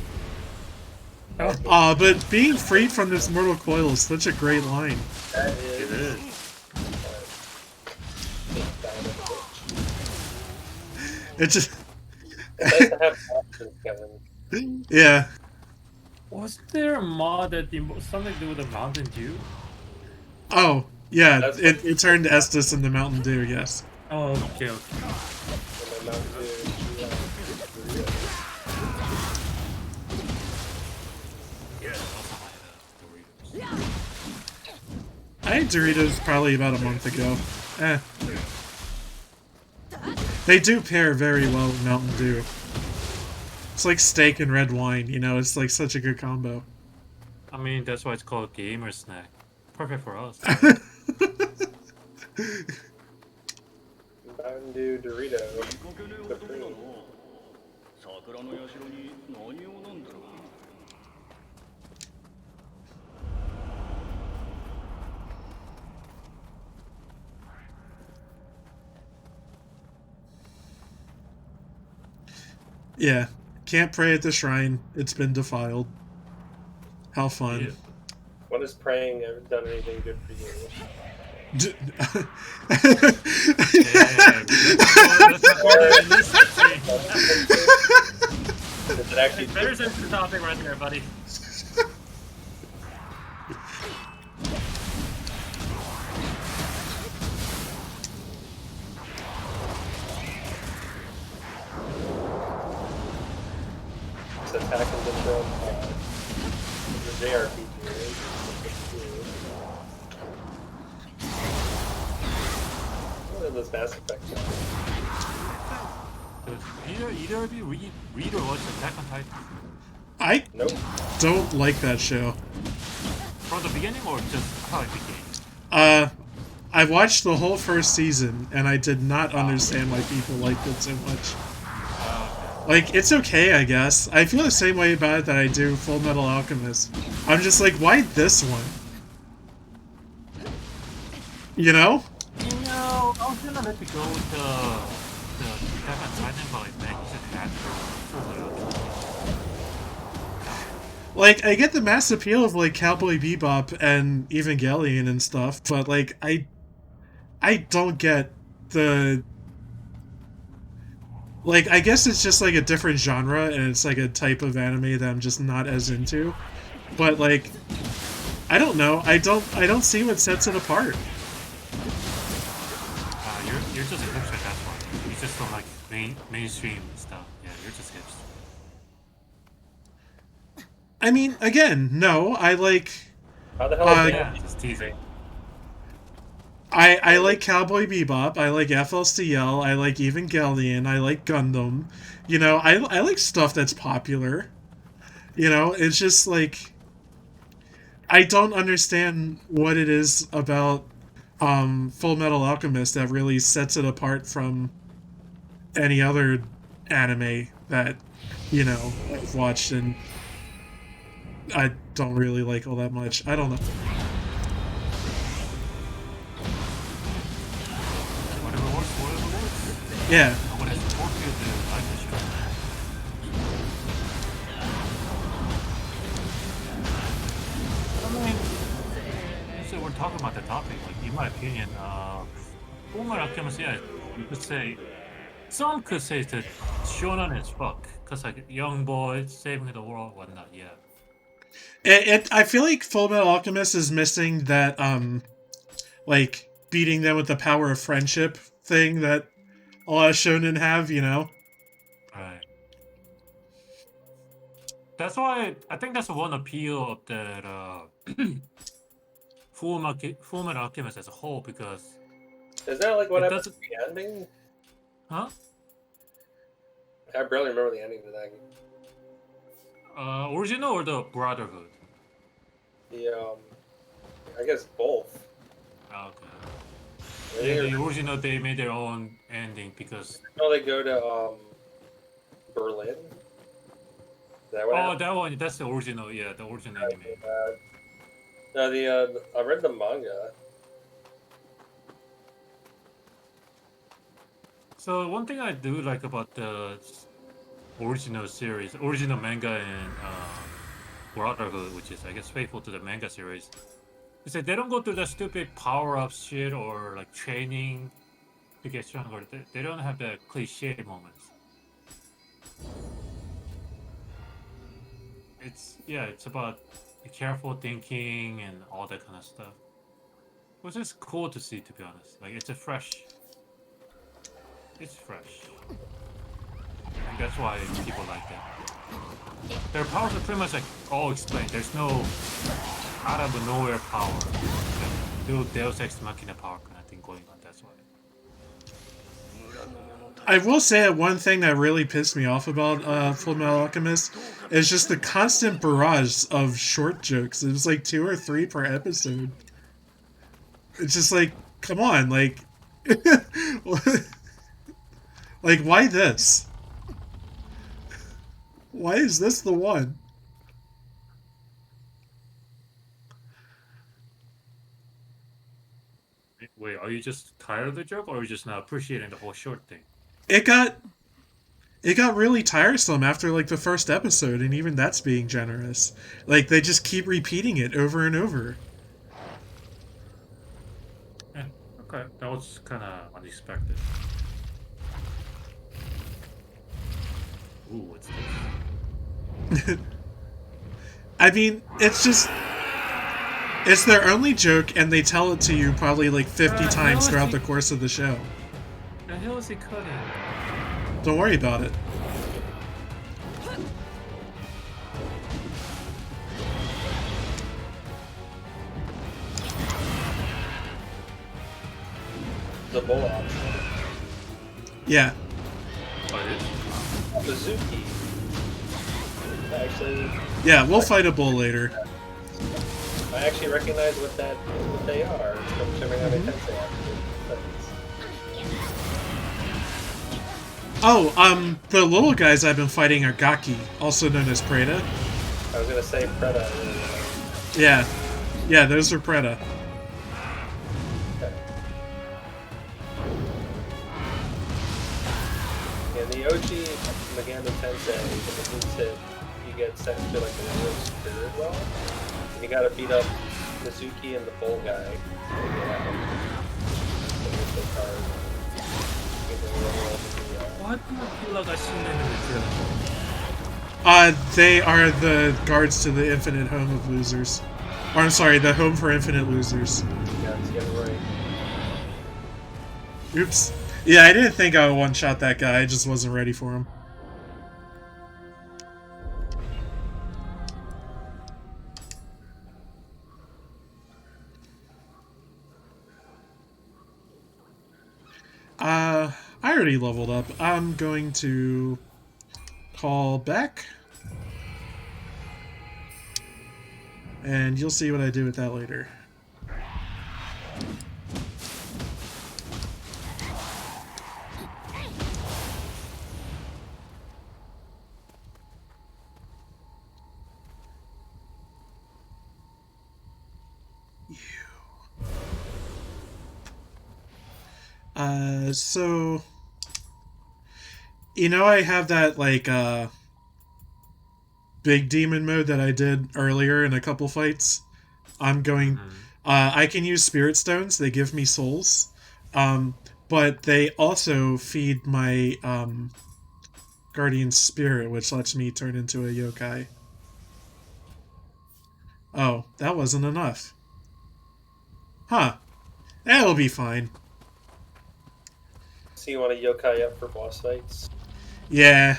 But being freed from this mortal coil is such a great line. That is. It is. It just. It's nice to have options, Kevin. Yeah. Was there a mod that something to do with the Mountain Dew? Oh, yeah. It turned Estus into Mountain Dew, yes. Oh, okay. I had Doritos probably about a month ago. They do pair very well with Mountain Dew. It's like steak and red wine, you know, it's like such a good combo. I mean, that's why it's called gamer snack. Perfect for us. Mountain Dew Dorito. Supreme. Yeah. Can't pray at the shrine. It's been defiled. How fun. Yeah. When has praying ever done anything good for you? Is it actually better sense the topic right there, buddy. It's attacking the film the JRPG, right? What is this Mass Effect? Either of you read or watch Attack on Titan? I Nope. don't like that show. From the beginning or just how it became? I watched the whole first season, and I did not understand why people liked it so much. Like, it's okay, I guess. I feel the same way about it that I do Full Metal Alchemist. I'm just like, why this one? You know? No, I was gonna let you go with the Attack on Titan, but like, man, you should have Full Metal Alchemist. Like, I get the mass appeal of, like, Cowboy Bebop and Evangelion and stuff, but, like, I don't get the... Like, I guess it's just, like, a different genre, and it's, like, a type of anime that I'm just not as into. But, like, I don't know. I don't see what sets it apart. You're just a hipster, that's why. You just don't like mainstream stuff. Yeah, you're just hipster. I mean, again, no, I like... How the hell is yeah, just teasing. I like Cowboy Bebop, I like FLCL, I like Evangelion, I like Gundam. You know, I like stuff that's popular. You know, it's just like... I don't understand what it is about Full Metal Alchemist that really sets it apart from any other anime that, you know, I've watched and I don't really like all that much. I don't know. Whatever works. Yeah. What is important to do, I mean, so we're talking about the topic. Like, in my opinion, Full Metal Alchemist, yeah, you could say, some could say that shonen as fuck, cause like young boy saving the world, whatnot. Yeah. I feel like Full Metal Alchemist is missing that, like, beating them with the power of friendship thing that a lot of shonen have, you know? Right. That's why I think that's one appeal of that Full Metal Alchemist as a whole, because Is that like what it happens at the ending? huh? I barely remember the ending to that. Original or the Brotherhood? The I guess both. Okay. Yeah, the original they made their own ending because. Oh, they go to Berlin. Is that what happened? That one. That's the original. Yeah, the original anime. No, I read the manga. So one thing I do like about the original series, original manga and Brotherhood, which is I guess faithful to the manga series, is that they don't go through that stupid power-up shit or like training to get stronger. They don't have the cliche moments. It's about careful thinking and all that kind of stuff, which is cool to see, to be honest. Like it's fresh. And that's why people like that. Their powers are pretty much like all explained. There's no out of nowhere power. Like, no Deus Ex Machina power kind of thing going on. That's why. I will say that one thing that really pissed me off about Fullmetal Alchemist is just the constant barrage of short jokes. It was like 2 or 3 per episode. It's just like, come on, like, like why this? Why is this the one? Wait, are you just tired of the joke, or are you just not appreciating the whole short thing? It got really tiresome after like the first episode, and even that's being generous. Like they just keep repeating it over and over. Yeah, okay, that was kind of unexpected. Ooh, what's this? I mean, it's their only joke, and they tell it to you probably like 50 times throughout the course of the show. The hell is he cutting? Don't worry about it. The bull option. Yeah. Mizuki. Actually. Yeah, we'll fight a bull later. I actually recognize what they are from Shin Megami Tensei. Oh, the little guys I've been fighting are Gaki, also known as Preda. I was gonna say Preda. Yeah. Yeah, those are Preda. Okay. In the OG Megami Tensei, when the boots hit, you get sent to like a real spirit well. And you gotta beat up Mizuki and the bull guy to get out. They are the guards to the Infinite Home of Losers. Or, I'm sorry, the Home for Infinite Losers. Yeah, let's get it right. Oops. Yeah, I didn't think I would one-shot that guy, I just wasn't ready for him. I already leveled up. I'm going to call back. And you'll see what I do with that later. So, you know, I have that, like, big demon mode that I did earlier in a couple fights. I'm going, I can use spirit stones, they give me souls, but they also feed my, guardian spirit, which lets me turn into a yokai. Oh, that wasn't enough. Huh. That'll be fine. So you want to yokai up for boss fights? Yeah.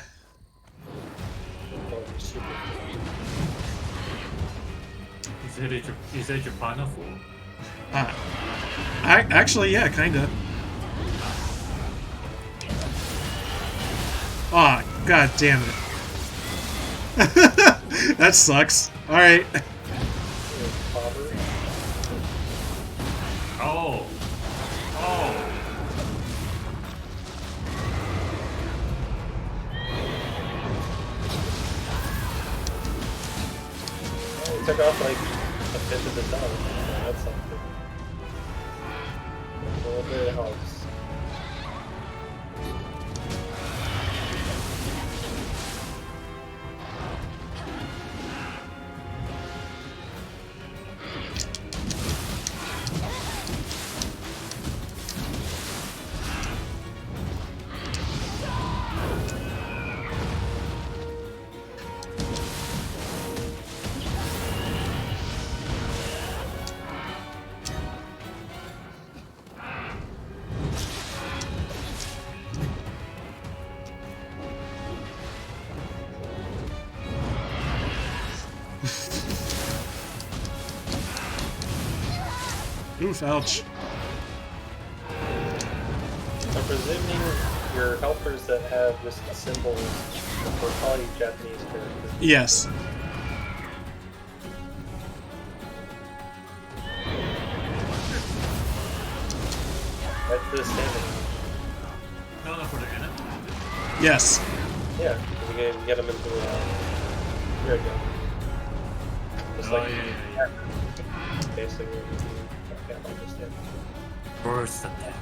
Is that your final form? Actually, yeah, kinda. Aw, oh, god damn it. That sucks. Alright. Oh. Oh. It took off like a fifth of the time. That's something. A little bit helps. Oof, ouch. I'm presuming your helpers that have this symbol were probably Japanese characters. Yes. That's the standing. No, for the minute. Yes. Yeah, you can get them into here we go. Just like yeah. basically, I can't understand. Burst attack.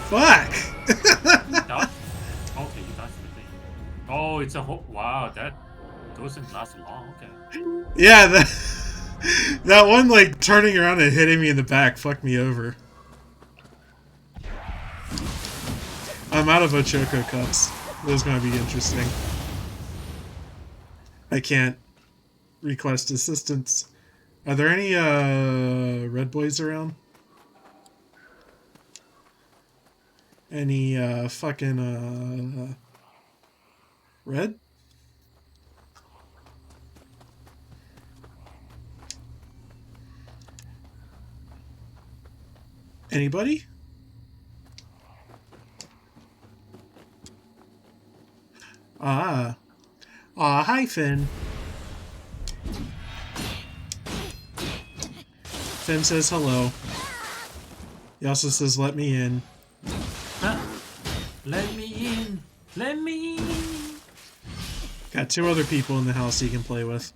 Fuck! No? Okay, you touched the thing. Oh, it's a whole. Wow, that doesn't last long. Okay. Yeah, that one, like, turning around and hitting me in the back fucked me over. I'm out of Ochoko cups. This is gonna be interesting. I can't request assistance. Are there any, red boys around? Any, fucking, red? Anybody? Ah. Aw, hi, Finn. Finn says hello. He also says, let me in. Huh? Let me in. Let me in. Got 2 other people in the house he can play with.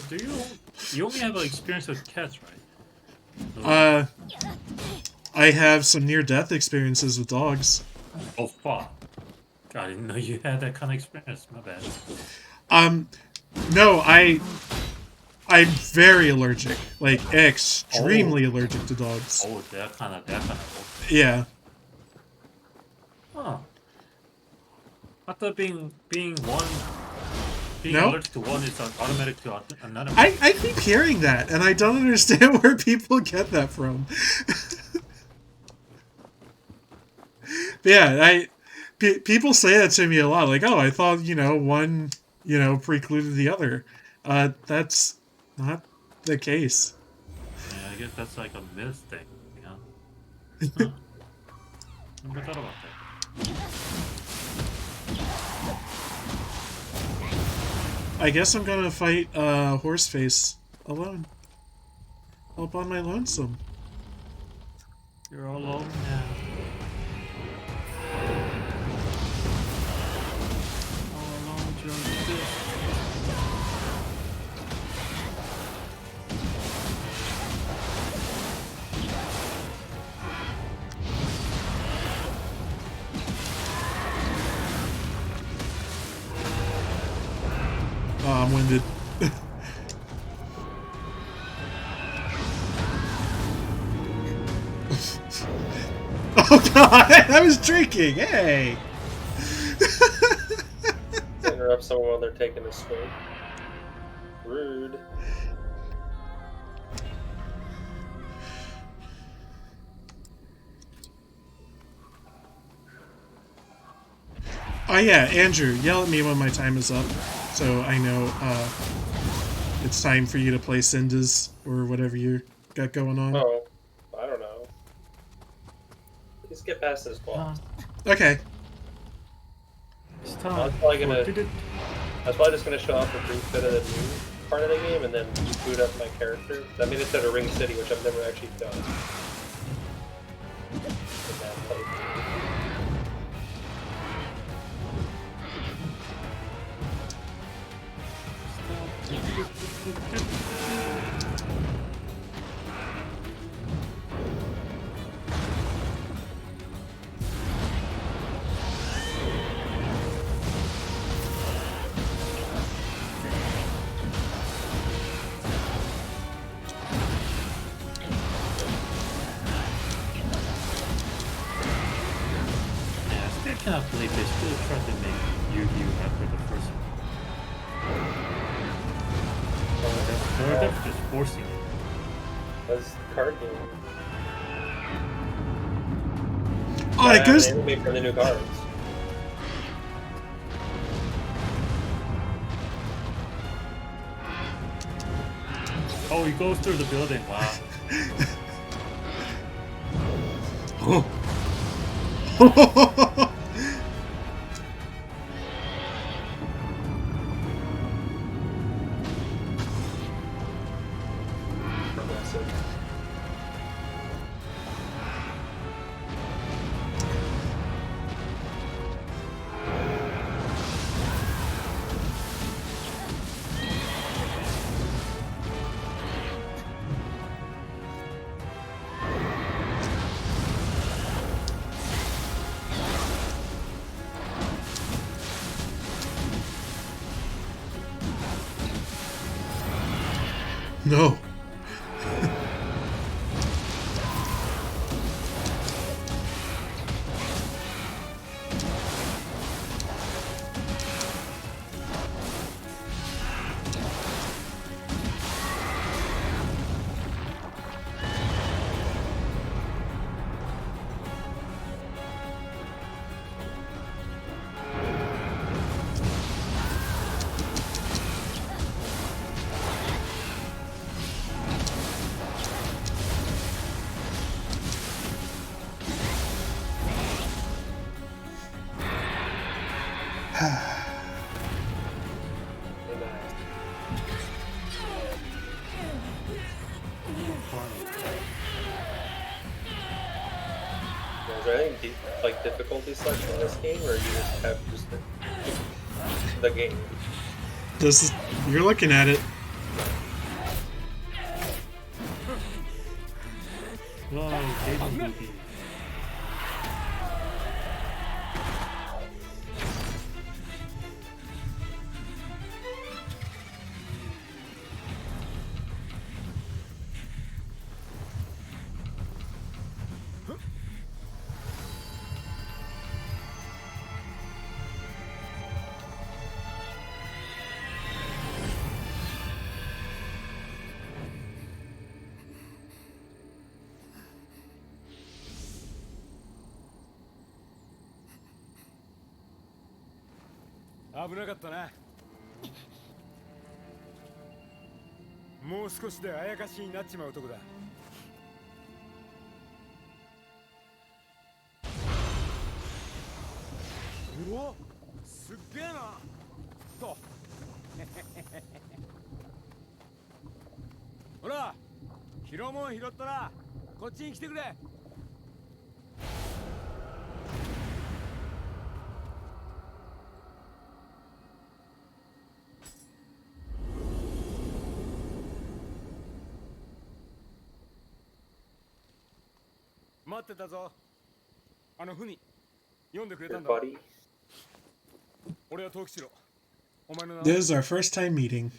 Do you only have experience with cats, right? I have some near-death experiences with dogs. Oh fuck! I didn't know you had that kind of experience. My bad. No, I'm very allergic, like extremely allergic to dogs. Oh, that kind of. Yeah. Huh. I thought being No? allergic to one is automatic to another. I keep hearing that, and I don't understand where people get that from. Yeah, people say that to me a lot. Like, oh, I thought, one, precluded the other. That's not the case. Yeah, I guess that's like a myth thing, Huh. Never thought about that. I guess I'm gonna fight Horseface alone. All by my lonesome. You're all alone now. All alone, Joseph. Oh, I'm winded. Oh god, I was drinking, hey! Interrupt someone while they're taking a swing. Rude. Oh yeah, Andrew, yell at me when my time is up, so I know it's time for you to play Cindas or whatever you got going on. Oh, I don't know. Just get past this boss. Okay. It's I time. was probably just gonna show off a brief bit of the new part of the game and then boot up my character. I made it to the Ring City, which I've never actually done. In that playthrough. cannot believe they still tried to make Yu-Gi-Oh after the first one. They're just forcing it. That's the card game. Oh, it goes. Anime for the new cards. Oh, he goes through the building. Wow. Oh. No. Is there any like difficulty selection in this game, or you just have just the game? This is, you're looking at it. Your buddy. This is our first time meeting.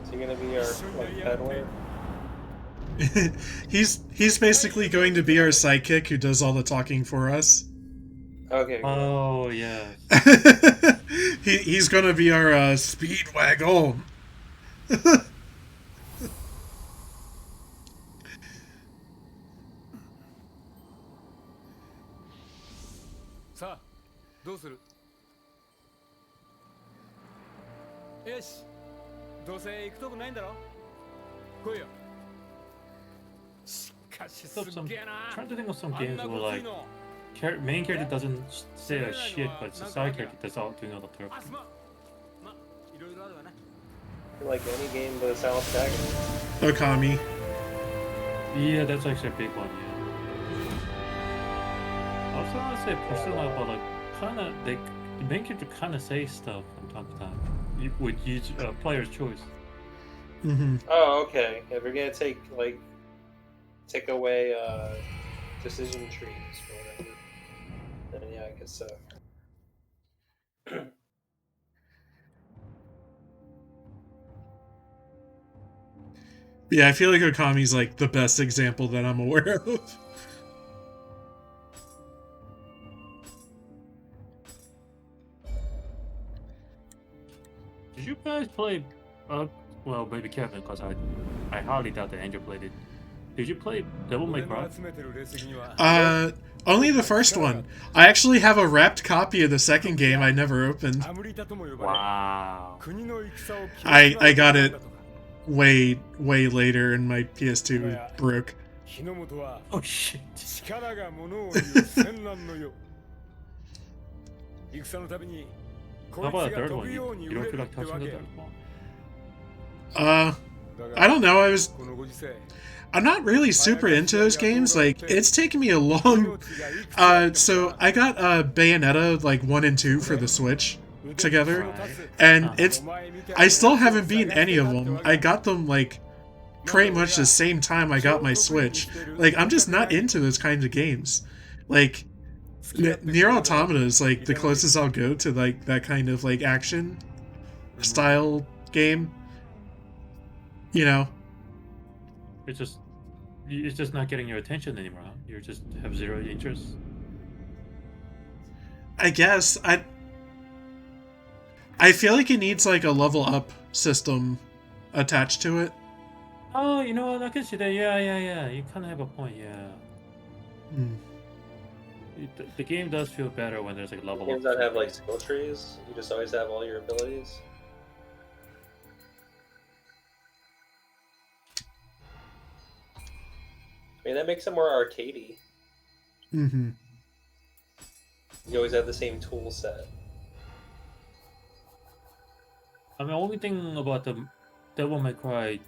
Is he gonna be our like peddler? He's basically going to be our sidekick who does all the talking for us. Okay. Oh yeah. He's gonna be our speedwagon. どうする？よし。どうせ行くとこないんだろ。来いよ。しかしすげえな。Trying to think of some games where like main character doesn't say a shit, but it's the side character that's all doing all the work. Like any game with a silent protagonist. Okami. Yeah, that's actually a big one. Yeah. I also want to say Persona, but like kind of the main character kind of says stuff from time to time with each player's choice. Oh, okay. If you're gonna take away decision trees or whatever, then yeah, I guess so. Yeah, I feel like Okami's like the best example that I'm aware of. Did you guys play? Well, maybe Kevin, because I hardly doubt that Andrew played it. Did you play Devil May Cry? Only the first one. I actually have a wrapped copy of the second game I never opened. Wow. I got it way later and my PS2 broke. Oh shit. How about the third one? You don't feel like touching the third one? I don't know. I'm not really super into those games. Like, it's taken me a long... so I got Bayonetta, like, 1 and 2 for the Switch together. And I still haven't beaten any of them. I got them, like, pretty much the same time I got my Switch. Like, I'm just not into those kinds of games. Like, Nier Automata is, like, the closest I'll go to, like, that kind of, like, action style game. You know? It's just not getting your attention anymore, huh? You just have zero interest? I guess. I feel like it needs, like, a level up system attached to it. Oh, you know what? I can see that. Yeah. You kind of have a point, yeah. The game does feel better when there's, like, level up. Games that have, like, skill trees. You just always have all your abilities. I mean, that makes it more arcadey. Mm-hmm. You always have the same tool set. I mean, the only thing about the Devil May Cry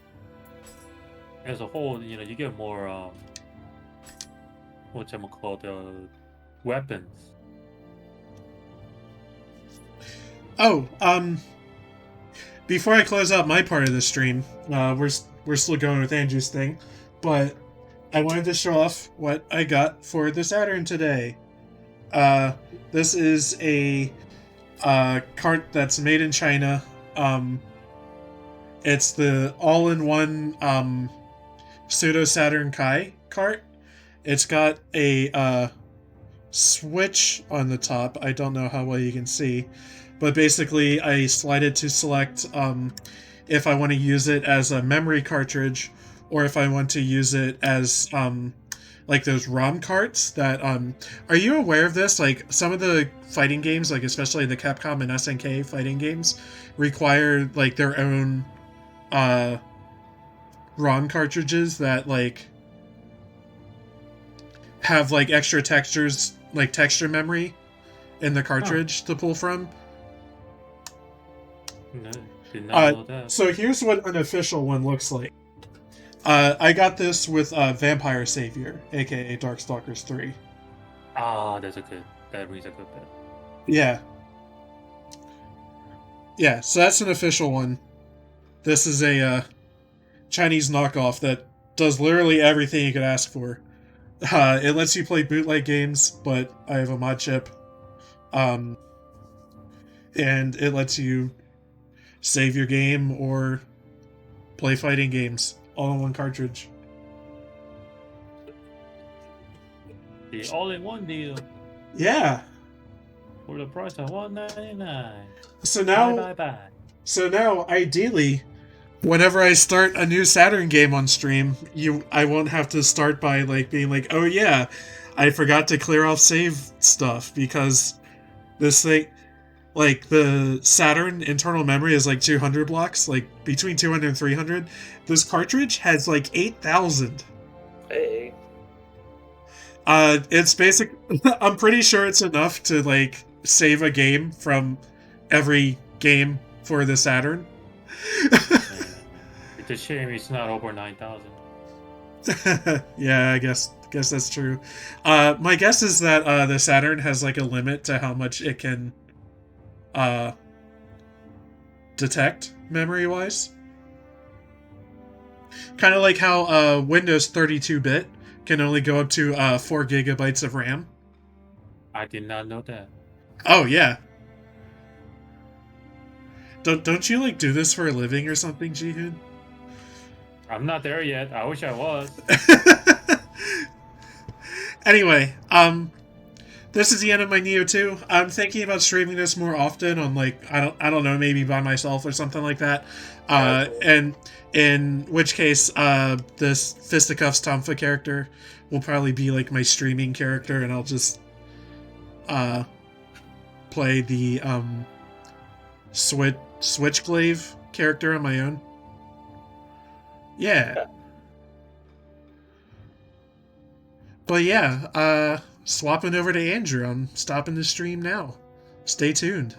as a whole, you know, you get more, weapons. Oh, before I close out my part of the stream, we're still going with Andrew's thing, but I wanted to show off what I got for the Saturn today. This is a cart that's made in China. It's the all-in-one Pseudo Saturn Kai cart. It's got a switch on the top. I don't know how well you can see, but basically I slide it to select if I want to use it as a memory cartridge or if I want to use it as like those ROM carts that are you aware of this? Like some of the fighting games, like especially the Capcom and SNK fighting games, require like their own ROM cartridges that like have like extra textures, like texture memory in the cartridge to pull from. No, did not know that. So here's what an official one looks like. I got this with Vampire Savior, aka Darkstalkers 3. Ah, that rings a good bit. Yeah. Yeah, so that's an official one. This is a Chinese knockoff that does literally everything you could ask for. It lets you play bootleg games, but I have a mod chip. And it lets you save your game or play fighting games all in one cartridge. The all-in-one deal. Yeah. For the price of $1.99. So now, bye. So now, ideally, whenever I start a new Saturn game on stream, I won't have to start by like being like, oh yeah, I forgot to clear off save stuff, because This thing, like the Saturn internal memory is like 200 blocks, like between 200 and 300. This cartridge has like 8,000. Hey. It's basic. I'm pretty sure it's enough to like save a game from every game for the Saturn. It's a shame it's not over 9,000. Yeah, I guess that's true. My guess is that the Saturn has like a limit to how much it can detect memory-wise. Kind of like how Windows 32-bit can only go up to 4 gigabytes of RAM. I did not know that. Oh yeah. Don't you like do this for a living or something, Jihun? I'm not there yet. I wish I was. Anyway, this is the end of my Nioh 2. I'm thinking about streaming this more often on like I don't know, maybe by myself or something like that. And in which case, this Fisticuffs Tomfa character will probably be like my streaming character, and I'll just play the Switchglaive character on my own. Yeah. But yeah, swapping over to Andrew. I'm stopping the stream now. Stay tuned.